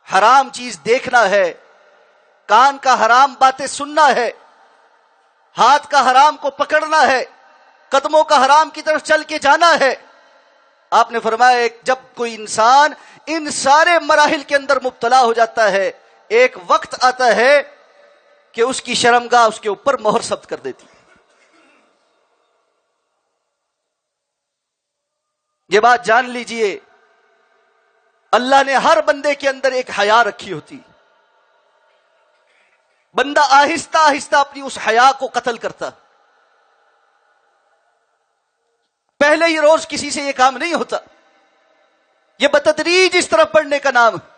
حرام چیز دیکھنا ہے، کان کا حرام باتیں سننا ہے، ہاتھ کا حرام کو پکڑنا ہے، قدموں کا حرام کی طرف چل کے جانا ہے۔ آپ نے فرمایا جب کوئی انسان ان سارے مراحل کے اندر مبتلا ہو جاتا ہے، ایک وقت آتا ہے کہ اس کی شرمگاہ اس کے اوپر مہر ثبت کر دیتی۔ یہ بات جان لیجئے، اللہ نے ہر بندے کے اندر ایک حیا رکھی ہوتی، بندہ آہستہ آہستہ اپنی اس حیا کو قتل کرتا۔ پہلے ہی روز کسی سے یہ کام نہیں ہوتا، یہ بتدریج اس طرف بڑھنے کا نام ہے،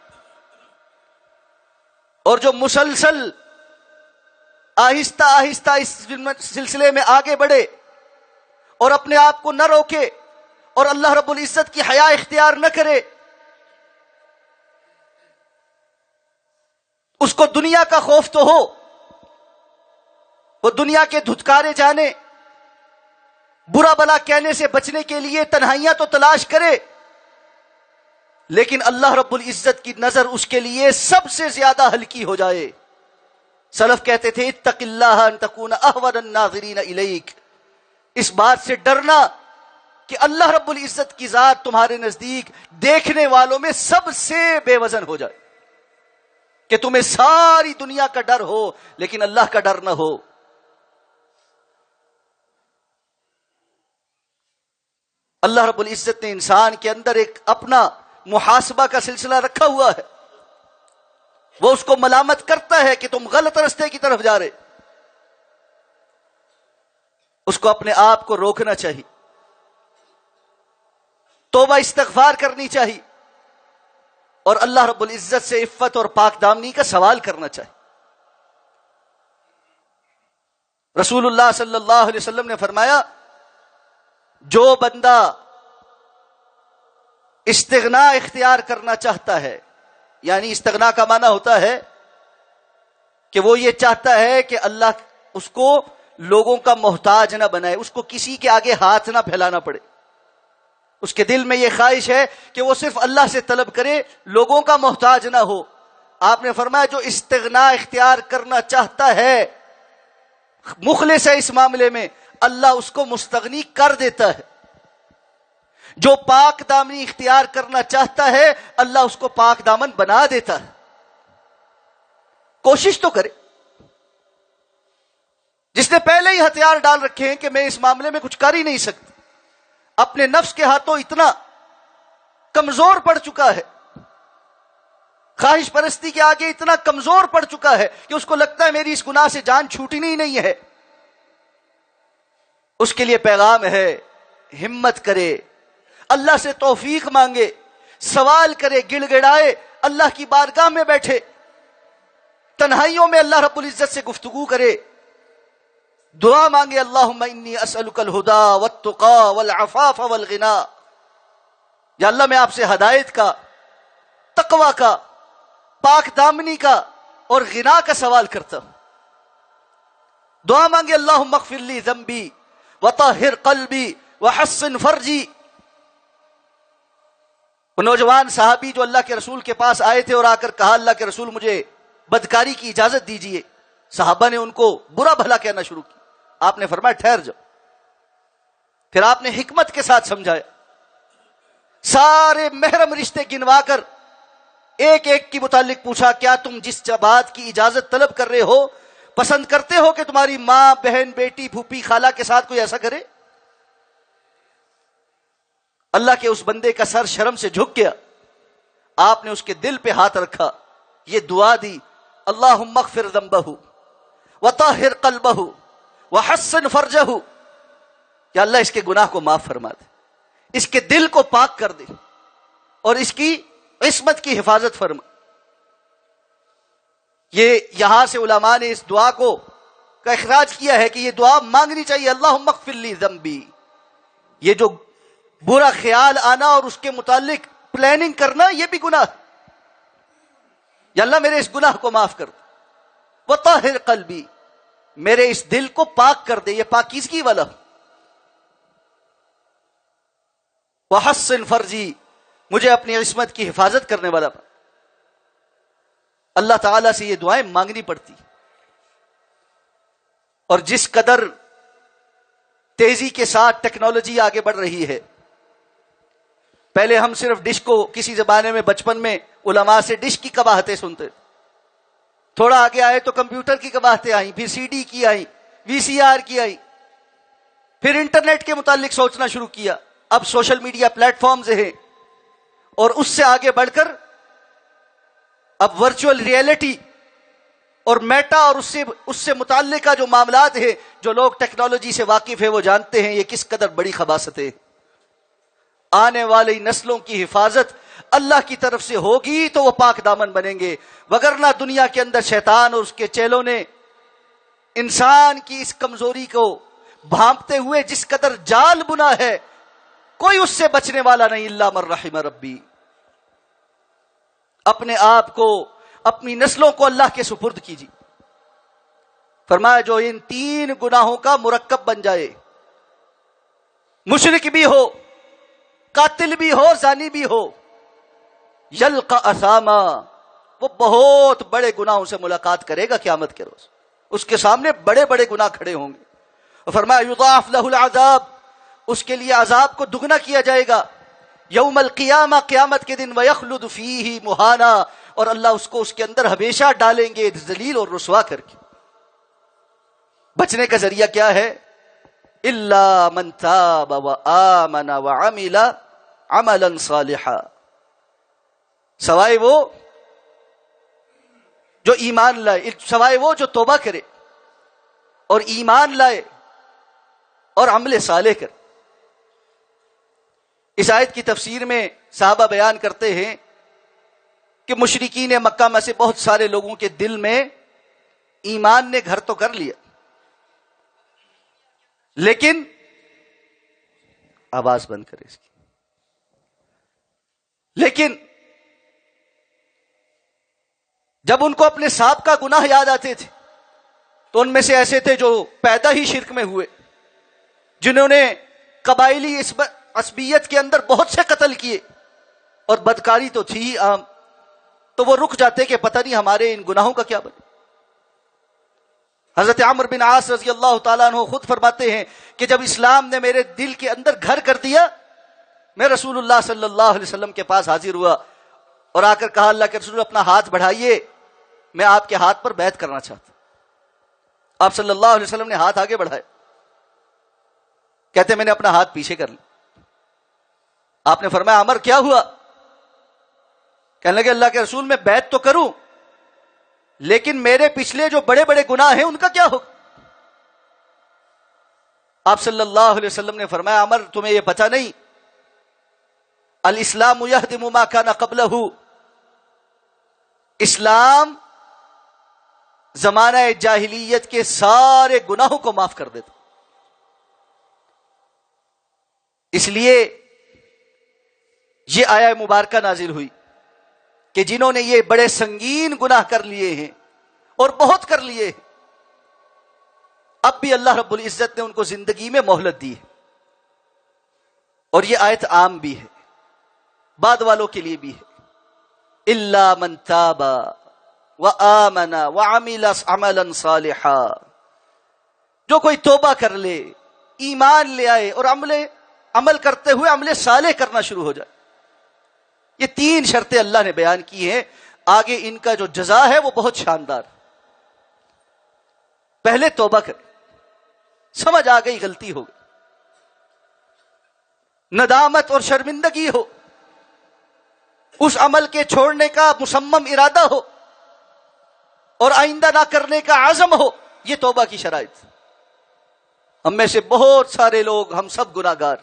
اور جو مسلسل آہستہ آہستہ اس سلسلے میں آگے بڑھے اور اپنے آپ کو نہ روکے اور اللہ رب العزت کی حیا اختیار نہ کرے، اس کو دنیا کا خوف تو ہو، وہ دنیا کے دھتکارے جانے، برا بلا کہنے سے بچنے کے لیے تنہائیاں تو تلاش کرے، لیکن اللہ رب العزت کی نظر اس کے لیے سب سے زیادہ ہلکی ہو جائے۔ سلف کہتے تھے اتق اللہ ان تکون احون الناظرین الیک، اس بات سے ڈرنا کہ اللہ رب العزت کی ذات تمہارے نزدیک دیکھنے والوں میں سب سے بے وزن ہو جائے، کہ تمہیں ساری دنیا کا ڈر ہو لیکن اللہ کا ڈر نہ ہو۔ اللہ رب العزت نے انسان کے اندر ایک اپنا محاسبہ کا سلسلہ رکھا ہوا ہے، وہ اس کو ملامت کرتا ہے کہ تم غلط رستے کی طرف جا رہے، اس کو اپنے آپ کو روکنا چاہیے، توبہ استغفار کرنی چاہیے، اور اللہ رب العزت سے عفت اور پاک دامنی کا سوال کرنا چاہیے۔ رسول اللہ صلی اللہ علیہ وسلم نے فرمایا جو بندہ استغنا اختیار کرنا چاہتا ہے، یعنی استغنا کا معنی ہوتا ہے کہ وہ یہ چاہتا ہے کہ اللہ اس کو لوگوں کا محتاج نہ بنائے، اس کو کسی کے آگے ہاتھ نہ پھیلانا پڑے. اس کے دل میں یہ خواہش ہے کہ وہ صرف اللہ سے طلب کرے، لوگوں کا محتاج نہ ہو. آپ نے فرمایا جو استغنا اختیار کرنا چاہتا ہے، مخلص ہے اس معاملے میں، اللہ اس کو مستغنی کر دیتا ہے. جو پاک دامنی اختیار کرنا چاہتا ہے، اللہ اس کو پاک دامن بنا دیتا ہے. کوشش تو کرے. جس نے پہلے ہی ہتھیار ڈال رکھے ہیں کہ میں اس معاملے میں کچھ کر ہی نہیں سکتا، اپنے نفس کے ہاتھوں اتنا کمزور پڑ چکا ہے، خواہش پرستی کے آگے اتنا کمزور پڑ چکا ہے کہ اس کو لگتا ہے میری اس گناہ سے جان چھوٹنی ہی نہیں ہے. اس کے لیے پیغام ہے، ہمت کرے، اللہ سے توفیق مانگے، سوال کرے، گڑ گڑائے، اللہ کی بارگاہ میں بیٹھے، تنہائیوں میں اللہ رب العزت سے گفتگو کرے، دعا مانگے، اللہم انی اسألک الہدا والتقا والعفاف والغنا. یا اللہ میں آپ سے ہدایت کا، تقوی کا، پاک دامنی کا اور غنا کا سوال کرتا ہوں. دعا مانگے، اللہم اغفر لی ذنبی وطہر قلبی وحسن فرجی. وہ نوجوان صحابی جو اللہ کے رسول کے پاس آئے تھے اور آ کر کہا، اللہ کے رسول مجھے بدکاری کی اجازت دیجیے. صحابہ نے ان کو برا بھلا کہنا شروع کیا. آپ نے فرمایا ٹھہر جاؤ. پھر آپ نے حکمت کے ساتھ سمجھایا، سارے محرم رشتے گنوا کر ایک ایک کی متعلق پوچھا، کیا تم جس بات کی اجازت طلب کر رہے ہو پسند کرتے ہو کہ تمہاری ماں، بہن، بیٹی، پھوپھی، خالہ کے ساتھ کوئی ایسا کرے؟ اللہ کے اس بندے کا سر شرم سے جھک گیا. آپ نے اس کے دل پہ ہاتھ رکھا، یہ دعا دی، اللہم اغفر ذنبہ وطہر قلبہ وحسن فرجہ. یا اللہ اس کے گناہ کو معاف فرما دے، اس کے دل کو پاک کر دے اور اس کی عصمت کی حفاظت فرما. یہ یہاں سے علماء نے اس دعا کو کا اخراج کیا ہے کہ یہ دعا مانگنی چاہیے، اللہم اغفر لی ذنبی. یہ جو برا خیال آنا اور اس کے متعلق پلاننگ کرنا، یہ بھی گناہ. یا اللہ میرے اس گناہ کو معاف کر دے. وطہر قلبی، میرے اس دل کو پاک کر دے، یہ پاکیزگی والا. وحسن فرجی، مجھے اپنی عصمت کی حفاظت کرنے والا. اللہ تعالیٰ سے یہ دعائیں مانگنی پڑتی. اور جس قدر تیزی کے ساتھ ٹیکنالوجی آگے بڑھ رہی ہے، پہلے ہم صرف ڈش کو کسی زمانے میں بچپن میں علماء سے ڈش کی قباحتیں سنتے، تھوڑا آگے آئے تو کمپیوٹر کی قباحتیں آئیں، پھر سی ڈی کی آئیں، وی سی آر کی آئی، پھر انٹرنیٹ کے متعلق سوچنا شروع کیا. اب سوشل میڈیا پلیٹ فارمز ہیں، اور اس سے آگے بڑھ کر اب ورچوئل ریئلٹی اور میٹا اور اس سے متعلقہ جو معاملات ہیں، جو لوگ ٹیکنالوجی سے واقف ہیں وہ جانتے ہیں یہ کس قدر بڑی خباثت ہے. آنے والی نسلوں کی حفاظت اللہ کی طرف سے ہوگی تو وہ پاک دامن بنیں گے، وگرنہ دنیا کے اندر شیطان اور اس کے چیلوں نے انسان کی اس کمزوری کو بھانپتے ہوئے جس قدر جال بنا ہے، کوئی اس سے بچنے والا نہیں الا من رحم ربی. اپنے آپ کو، اپنی نسلوں کو اللہ کے سپرد کیجیے. فرمایا جو ان 3 گناہوں کا مرکب بن جائے، مشرک بھی ہو، قاتل بھی ہو، زانی بھی ہو، یلقا اثاما، وہ بہت بڑے گناہوں سے ملاقات کرے گا قیامت کے روز. اس کے سامنے بڑے بڑے گناہ کھڑے ہوں گے. اور فرمایا یضاعف له العذاب، اس کے لیے عذاب کو دگنا کیا جائے گا یوم القیامہ، قیامت کے دن. ویخلد فیہ مہانا، اور اللہ اس کو اس کے اندر ہمیشہ ڈالیں گے ذلیل اور رسوا کر کے. بچنے کا ذریعہ کیا ہے؟ الا من تاب وآمن وعمل عملا صالحا، سوائے وہ جو ایمان لائے، سوائے وہ جو توبہ کرے اور ایمان لائے اور عمل صالح کرے. اس آیت کی تفسیر میں صحابہ بیان کرتے ہیں کہ مشرکین مکہ میں سے بہت سارے لوگوں کے دل میں ایمان نے گھر تو کر لیا، لیکن آواز بند کرے اس کی، لیکن جب ان کو اپنے سابقہ گناہ یاد آتے تھے تو ان میں سے ایسے تھے جو پیدا ہی شرک میں ہوئے، جنہوں نے قبائلی عصبیت کے اندر بہت سے قتل کیے، اور بدکاری تو تھی ہی عام، تو وہ رک جاتے کہ پتہ نہیں ہمارے ان گناہوں کا کیا بنے۔ حضرت عمرو بن عاص رضی اللہ تعالیٰ عنہ خود فرماتے ہیں کہ جب اسلام نے میرے دل کے اندر گھر کر دیا، میں رسول اللہ صلی اللہ علیہ وسلم کے پاس حاضر ہوا اور آ کر کہا، اللہ کے رسول اپنا ہاتھ بڑھائیے، میں آپ کے ہاتھ پر بیعت کرنا چاہتا ہوں۔ آپ صلی اللہ علیہ وسلم نے ہاتھ آگے بڑھائے، کہتے میں نے اپنا ہاتھ پیچھے کر لیا۔ آپ نے فرمایا عمر کیا ہوا؟ کہنے لگے اللہ کے رسول میں بیعت تو کروں لیکن میرے پچھلے جو بڑے بڑے گناہ ہیں ان کا کیا ہوگا؟ آپ صلی اللہ علیہ وسلم نے فرمایا عمر تمہیں یہ پتہ نہیں، الاسلام یہدم ما کان قبلہ، اسلام زمانہ جاہلیت کے سارے گناہوں کو معاف کر دیتا۔ اس لیے یہ آیہ مبارکہ نازل ہوئی کہ جنہوں نے یہ بڑے سنگین گناہ کر لیے ہیں اور بہت کر لیے ہیں، اب بھی اللہ رب العزت نے ان کو زندگی میں مہلت دی ہے، اور یہ آیت عام بھی ہے، بعد والوں کے لیے بھی ہے، الا من تاب وآمن وعمل عملا صالحا، جو کوئی توبہ کر لے، ایمان لے آئے اور عمل کرتے ہوئے عمل صالح کرنا شروع ہو جائے۔ یہ تین شرطیں اللہ نے بیان کی ہیں، آگے ان کا جو جزا ہے وہ بہت شاندار۔ پہلے توبہ کرے، سمجھ آ گئی غلطی ہو گئی، ندامت اور شرمندگی ہو، اس عمل کے چھوڑنے کا مصمم ارادہ ہو اور آئندہ نہ کرنے کا عزم ہو، یہ توبہ کی شرائط۔ ہم میں سے بہت سارے لوگ، ہم سب گناہ گار،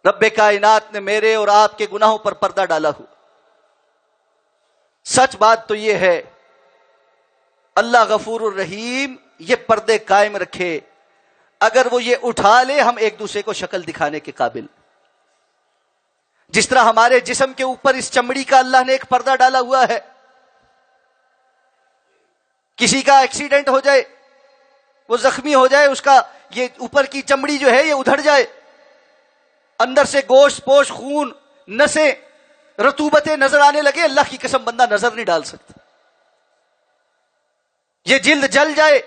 رب کائنات نے میرے اور آپ کے گناہوں پر پردہ ڈالا ہو۔ سچ بات تو یہ ہے اللہ غفور الرحیم یہ پردے قائم رکھے، اگر وہ یہ اٹھا لے ہم ایک دوسرے کو شکل دکھانے کے قابل۔ جس طرح ہمارے جسم کے اوپر اس چمڑی کا اللہ نے ایک پردہ ڈالا ہوا ہے، کسی کا ایکسیڈنٹ ہو جائے، وہ زخمی ہو جائے، اس کا یہ اوپر کی چمڑی جو ہے یہ ادھڑ جائے، اندر سے گوشت پوش خون نسیں رطوبتیں نظر آنے لگے، اللہ کی قسم بندہ نظر نہیں ڈال سکتا۔ یہ جلد جل جائے،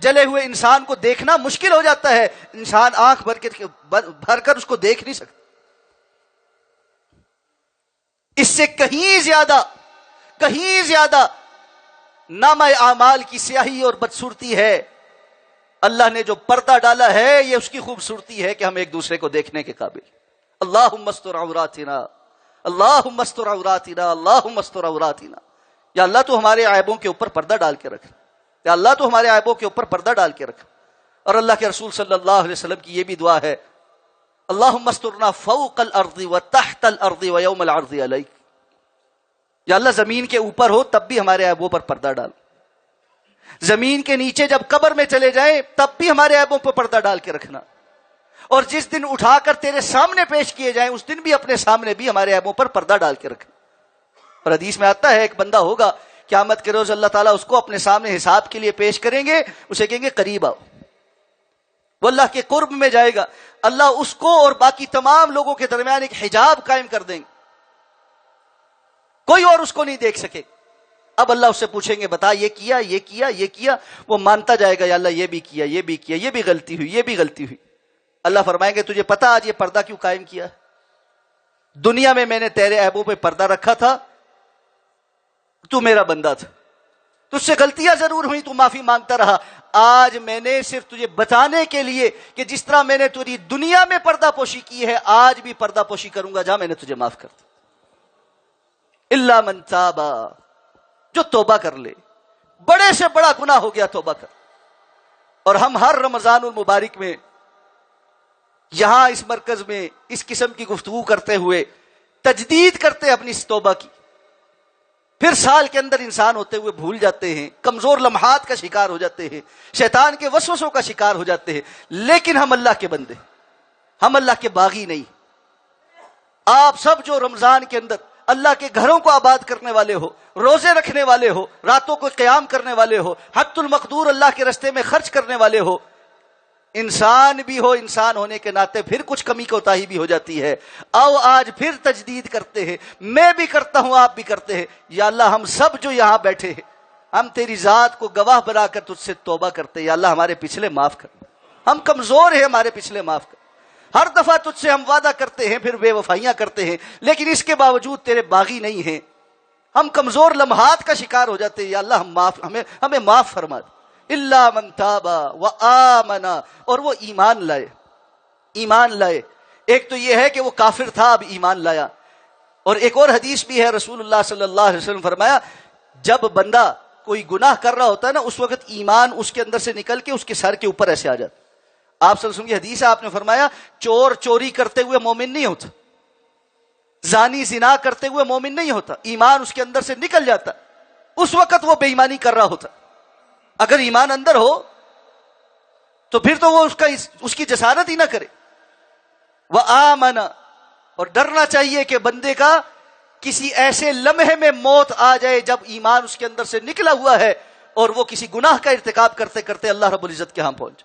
جلے ہوئے انسان کو دیکھنا مشکل ہو جاتا ہے، انسان آنکھ بھر کر اس کو دیکھ نہیں سکتا۔ اس سے کہیں زیادہ نامہ اعمال کی سیاہی اور بدصورتی ہے۔ اللہ نے جو پردہ ڈالا ہے یہ اس کی خوبصورتی ہے کہ ہم ایک دوسرے کو دیکھنے کے قابل۔ اللہم استر عوراتنا، اللہم استر عوراتنا، اللہم استر عوراتنا۔ یا اللہ تو ہمارے عیبوں کے اوپر پردہ ڈال کے رکھ، یا اللہ تو ہمارے عیبوں کے اوپر پردہ ڈال کے رکھ۔ اور اللہ کے رسول صلی اللہ علیہ وسلم کی یہ بھی دعا ہے، اللہم استرنا فوق الارض وتحت الارض ویوم العرض علیک۔ یا اللہ زمین کے اوپر ہو تب بھی ہمارے عیبوں پر پردہ ڈال، زمین کے نیچے جب قبر میں چلے جائیں تب بھی ہمارے عیبوں پر پردہ ڈال کے رکھنا، اور جس دن اٹھا کر تیرے سامنے پیش کیے جائیں اس دن بھی اپنے سامنے بھی ہمارے عیبوں پر پردہ ڈال کے رکھنا۔ اور حدیث میں آتا ہے ایک بندہ ہوگا قیامت کے روز اللہ تعالیٰ اس کو اپنے سامنے حساب کے لیے پیش کریں گے، اسے کہیں گے قریب آؤ، وہ اللہ کے قرب میں جائے گا، اللہ اس کو اور باقی تمام لوگوں کے درمیان ایک حجاب قائم کر دیں گے، کوئی اور اس کو نہیں دیکھ سکے۔ اب اللہ اس سے پوچھیں گے بتا یہ کیا یہ کیا یہ کیا، وہ مانتا جائے گا یا اللہ یہ بھی کیا یہ بھی کیا، یہ بھی غلطی ہوئی یہ بھی غلطی ہوئی۔ اللہ فرمائیں گے تجھے پتا آج یہ پردہ کیوں قائم کیا؟ دنیا میں میں نے تیرے عیبوں پہ پردہ رکھا تھا، تو میرا بندہ تھا، تجھ سے غلطیاں ضرور ہوئی، تو معافی مانگتا رہا، آج میں نے صرف تجھے بتانے کے لیے کہ جس طرح میں نے تجھے دنیا میں پردہ پوشی کی ہے آج بھی پردہ پوشی کروں گا، جہاں میں نے تجھے معاف کر دیا۔ الا من تاب، جو توبہ کر لے، بڑے سے بڑا گناہ ہو گیا توبہ کر۔ اور ہم ہر رمضان المبارک میں یہاں اس مرکز میں اس قسم کی گفتگو کرتے ہوئے تجدید کرتے اپنی اس توبہ کی، پھر سال کے اندر انسان ہوتے ہوئے بھول جاتے ہیں، کمزور لمحات کا شکار ہو جاتے ہیں، شیطان کے وسوسوں کا شکار ہو جاتے ہیں، لیکن ہم اللہ کے بندے، ہم اللہ کے باغی نہیں۔ آپ سب جو رمضان کے اندر اللہ کے گھروں کو آباد کرنے والے ہو، روزے رکھنے والے ہو، راتوں کو قیام کرنے والے ہو، حق المقدور اللہ کے راستے میں خرچ کرنے والے ہو، انسان بھی ہو، انسان ہونے کے ناطے پھر کچھ کمی کوتاہی بھی ہو جاتی ہے، آؤ آج پھر تجدید کرتے ہیں، میں بھی کرتا ہوں، آپ بھی کرتے ہیں۔ یا اللہ ہم سب جو یہاں بیٹھے ہیں، ہم تیری ذات کو گواہ بنا کر تجھ سے توبہ کرتے ہیں، یا اللہ ہمارے پچھلے معاف کر، ہم کمزور ہیں، ہمارے پچھلے معاف کر۔ ہر دفعہ تجھ سے ہم وعدہ کرتے ہیں، پھر بے وفائیاں کرتے ہیں، لیکن اس کے باوجود تیرے باغی نہیں ہیں، ہم کمزور لمحات کا شکار ہو جاتے ہیں، یا اللہ ہمیں معاف فرما دے۔ الا من تاب وآمن، اور وہ ایمان لائے، ایمان لائے۔ ایک تو یہ ہے کہ وہ کافر تھا، اب ایمان لایا، اور ایک اور حدیث بھی ہے، رسول اللہ صلی اللہ علیہ وسلم فرمایا جب بندہ کوئی گناہ کر رہا ہوتا ہے نا، اس وقت ایمان اس کے اندر سے نکل کے اس کے سر کے اوپر ایسے آ جاتا۔ آپ صلی اللہ علیہ وسلم کی حدیث ہے، آپ نے فرمایا چور چوری کرتے ہوئے مومن نہیں ہوتا، زانی زنا کرتے ہوئے مومن نہیں ہوتا، ایمان اس کے اندر سے نکل جاتا، اس وقت وہ بے ایمانی کر رہا ہوتا۔ اگر ایمان اندر ہو تو پھر تو وہ اس کی جسارت ہی نہ کرے۔ وآمن، اور ڈرنا چاہیے کہ بندے کا کسی ایسے لمحے میں موت آ جائے جب ایمان اس کے اندر سے نکلا ہوا ہے اور وہ کسی گناہ کا ارتکاب کرتے کرتے اللہ رب العزت کے ہاں پہنچ۔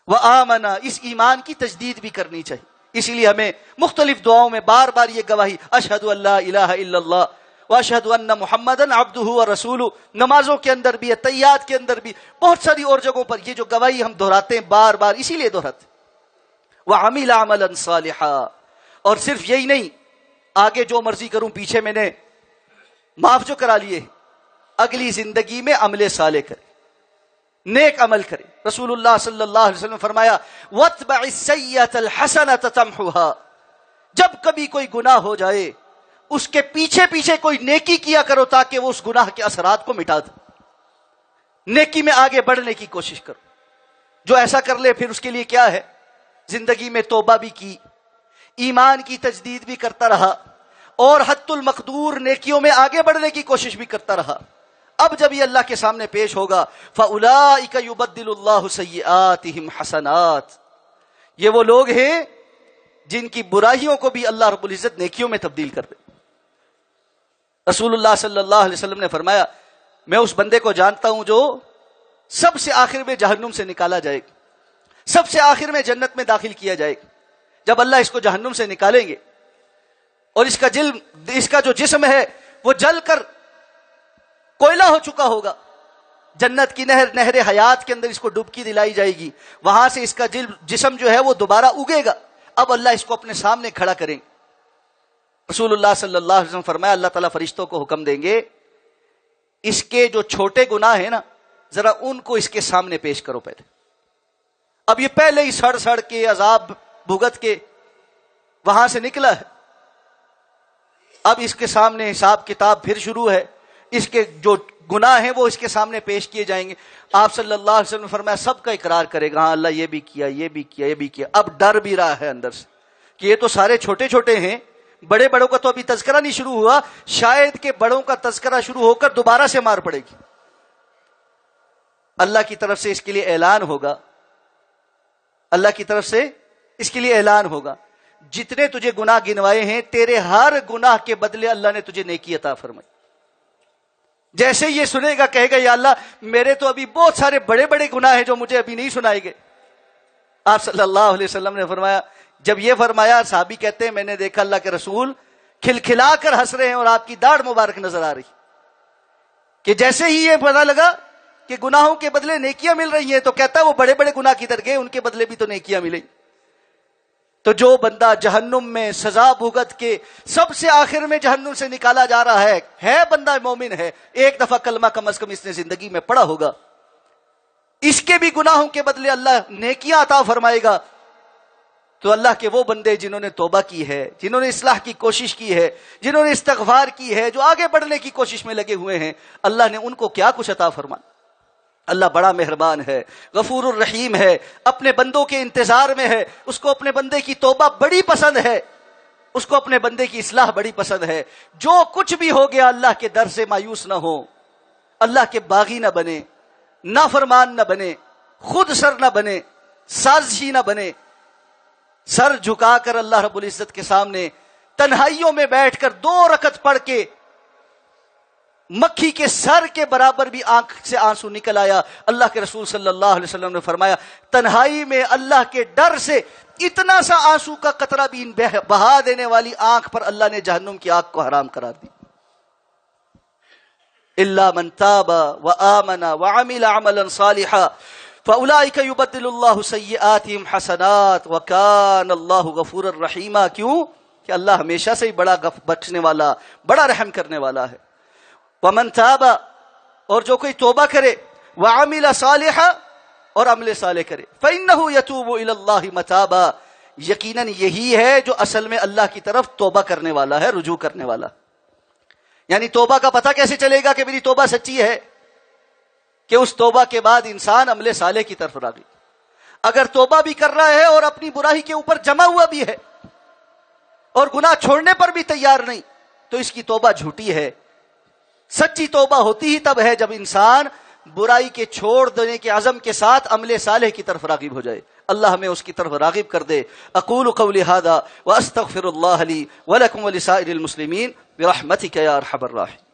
وآمن، اس ایمان کی تجدید بھی کرنی چاہیے، اسی لیے ہمیں مختلف دعاؤں میں بار بار یہ گواہی اشہد ان لا الہ الا اللہ واشہد ان محمدن عبدہ ورسولہ، نمازوں کے اندر بھی، تحیات کے اندر بھی، بہت ساری اور جگہوں پر یہ جو گواہی ہم دہراتے ہیں بار بار اسی لیے دہراتے ہیں۔ وعمل عملا صالحا، اور صرف یہی نہیں، آگے جو مرضی کروں، پیچھے میں نے معاف جو کرا لیے، اگلی زندگی میں عمل صالح کرے، نیک عمل کرے۔ رسول اللہ صلی اللہ علیہ وسلم نے فرمایا وَاتْبَعِ السَّيِّئَةَ الْحَسَنَةَ تَمْحُهَا، جب کبھی کوئی گناہ ہو جائے اس کے پیچھے پیچھے کوئی نیکی کیا کرو تاکہ وہ اس گناہ کے اثرات کو مٹا دے، نیکی میں آگے بڑھنے کی کوشش کرو۔ جو ایسا کر لے پھر اس کے لیے کیا ہے، زندگی میں توبہ بھی کی، ایمان کی تجدید بھی کرتا رہا، اور حت المقدور نیکیوں میں آگے بڑھنے کی کوشش بھی کرتا رہا۔ اب جب یہ اللہ کے سامنے پیش ہوگا فَأُولَئِكَ يُبَدِّلُ اللَّهُ سَيِّئَاتِهِمْ حَسَنَاتٍ، یہ وہ لوگ ہیں جن کی برائیوں کو بھی اللہ رب العزت نیکیوں میں تبدیل کر دے۔ رسول اللہ صلی اللہ علیہ وسلم نے فرمایا میں اس بندے کو جانتا ہوں جو سب سے آخر میں جہنم سے نکالا جائے گا، سب سے آخر میں جنت میں داخل کیا جائے گا۔ جب اللہ اس کو جہنم سے نکالیں گے اور اس کا جو جسم ہے وہ جل کر کوئلہ ہو چکا ہوگا، جنت کی نہر حیات کے اندر اس کو ڈبکی دلائی جائے گی، وہاں سے اس کا جسم جو ہے وہ دوبارہ اگے گا، اب اللہ اس کو اپنے سامنے کھڑا کریں گے۔ رسول اللہ صلی اللہ علیہ وسلم فرمایا اللہ تعالیٰ فرشتوں کو حکم دیں گے اس کے جو چھوٹے گناہ ہیں نا ذرا ان کو اس کے سامنے پیش کرو پہلے۔ اب یہ پہلے ہی سڑ کے عذاب بھگت کے وہاں سے نکلا ہے، اب اس کے سامنے حساب کتاب پھر شروع ہے، اس کے جو گناہ ہیں وہ اس کے سامنے پیش کیے جائیں گے۔ آپ صلی اللہ علیہ وسلم نے فرمایا سب کا اقرار کرے گا ہاں اللہ یہ بھی کیا، یہ بھی کیا، یہ بھی کیا۔ اب ڈر بھی رہا ہے اندر سے کہ یہ تو سارے چھوٹے چھوٹے ہیں، بڑے بڑوں کا تو ابھی تذکرہ نہیں شروع ہوا، شاید کہ بڑوں کا تذکرہ شروع ہو کر دوبارہ سے مار پڑے گی۔ اللہ کی طرف سے اس کے لیے اعلان ہوگا، اللہ کی طرف سے اس کے لیے اعلان ہوگا جتنے تجھے گناہ گنوائے ہیں تیرے ہر گناہ کے بدلے اللہ نے تجھے نیکی عطا فرمائی۔ جیسے یہ سنے گا کہے گا یا اللہ میرے تو ابھی بہت سارے بڑے بڑے گناہ ہیں جو مجھے ابھی نہیں سنائے گئے۔ آپ صلی اللہ علیہ وسلم نے فرمایا، جب یہ فرمایا صحابی کہتے ہیں میں نے دیکھا اللہ کے رسول کھلکھلا کر ہنس رہے ہیں اور آپ کی داڑھ مبارک نظر آ رہی کہ جیسے ہی یہ پتہ لگا کہ گناہوں کے بدلے نیکیاں مل رہی ہیں تو کہتا ہے وہ بڑے بڑے گناہ کدھر گئے، ان کے بدلے بھی تو نیکیاں ملیں۔ تو جو بندہ جہنم میں سزا بھگت کے سب سے آخر میں جہنم سے نکالا جا رہا ہے بندہ مومن ہے، ایک دفعہ کلمہ کم از کم اس نے زندگی میں پڑھا ہوگا، اس کے بھی گناہوں کے بدلے اللہ نیکیاں عطا فرمائے گا۔ تو اللہ کے وہ بندے جنہوں نے توبہ کی ہے، جنہوں نے اصلاح کی کوشش کی ہے، جنہوں نے استغفار کی ہے، جو آگے بڑھنے کی کوشش میں لگے ہوئے ہیں، اللہ نے ان کو کیا کچھ عطا فرمایا۔ اللہ بڑا مہربان ہے، غفور الرحیم ہے، اپنے بندوں کے انتظار میں ہے، اس کو اپنے بندے کی توبہ بڑی پسند ہے، اس کو اپنے بندے کی اصلاح بڑی پسند ہے۔ جو کچھ بھی ہو گیا اللہ کے در سے مایوس نہ ہو، اللہ کے باغی نہ بنے، نافرمان نہ بنے، خود سر نہ بنے، سازشی نہ بنے، سر جھکا کر اللہ رب العزت کے سامنے تنہائیوں میں بیٹھ کر 2 رکعت پڑھ کے مکھی کے سر کے برابر بھی آنکھ سے آنسو نکل آیا. اللہ کے رسول صلی اللہ علیہ وسلم نے فرمایا تنہائی میں اللہ کے ڈر سے اتنا سا آنسو کا قطرہ بھی بہا دینے والی آنکھ پر اللہ نے جہنم کی آگ کو حرام قرار دی. الا من تاب وآمن وعمل عملا صالحا فاولئک یبدل اللہ سیئاتہم حسنات وکان اللہ غفورا رحیما. کیوں کہ اللہ ہمیشہ سے ہی بڑا بخشنے والا، بڑا رحم کرنے والا ہے. ومن تاب، اور جو کوئی توبہ کرے، وعمل صالحا، اور عمل صالح کرے، فإنہ یتوب الی اللہ متابا، یقیناً یہی ہے جو اصل میں اللہ کی طرف توبہ کرنے والا ہے، رجوع کرنے والا. یعنی توبہ کا پتہ کیسے چلے گا کہ میری توبہ سچی ہے؟ کہ اس توبہ کے بعد انسان عمل صالح کی طرف راغب. اگر توبہ بھی کر رہا ہے اور اپنی برائی کے اوپر جمع ہوا بھی ہے اور گناہ چھوڑنے پر بھی تیار نہیں، تو اس کی توبہ جھوٹی ہے. سچی توبہ ہوتی ہی تب ہے جب انسان برائی کے چھوڑ دینے کے عزم کے ساتھ عمل صالح کی طرف راغب ہو جائے. اللہ ہمیں اس کی طرف راغب کر دے. اقول قولی ھذا واستغفر اللہ لی ولکم ولسائر المسلمین برحمتک یا ارحم الراحمین.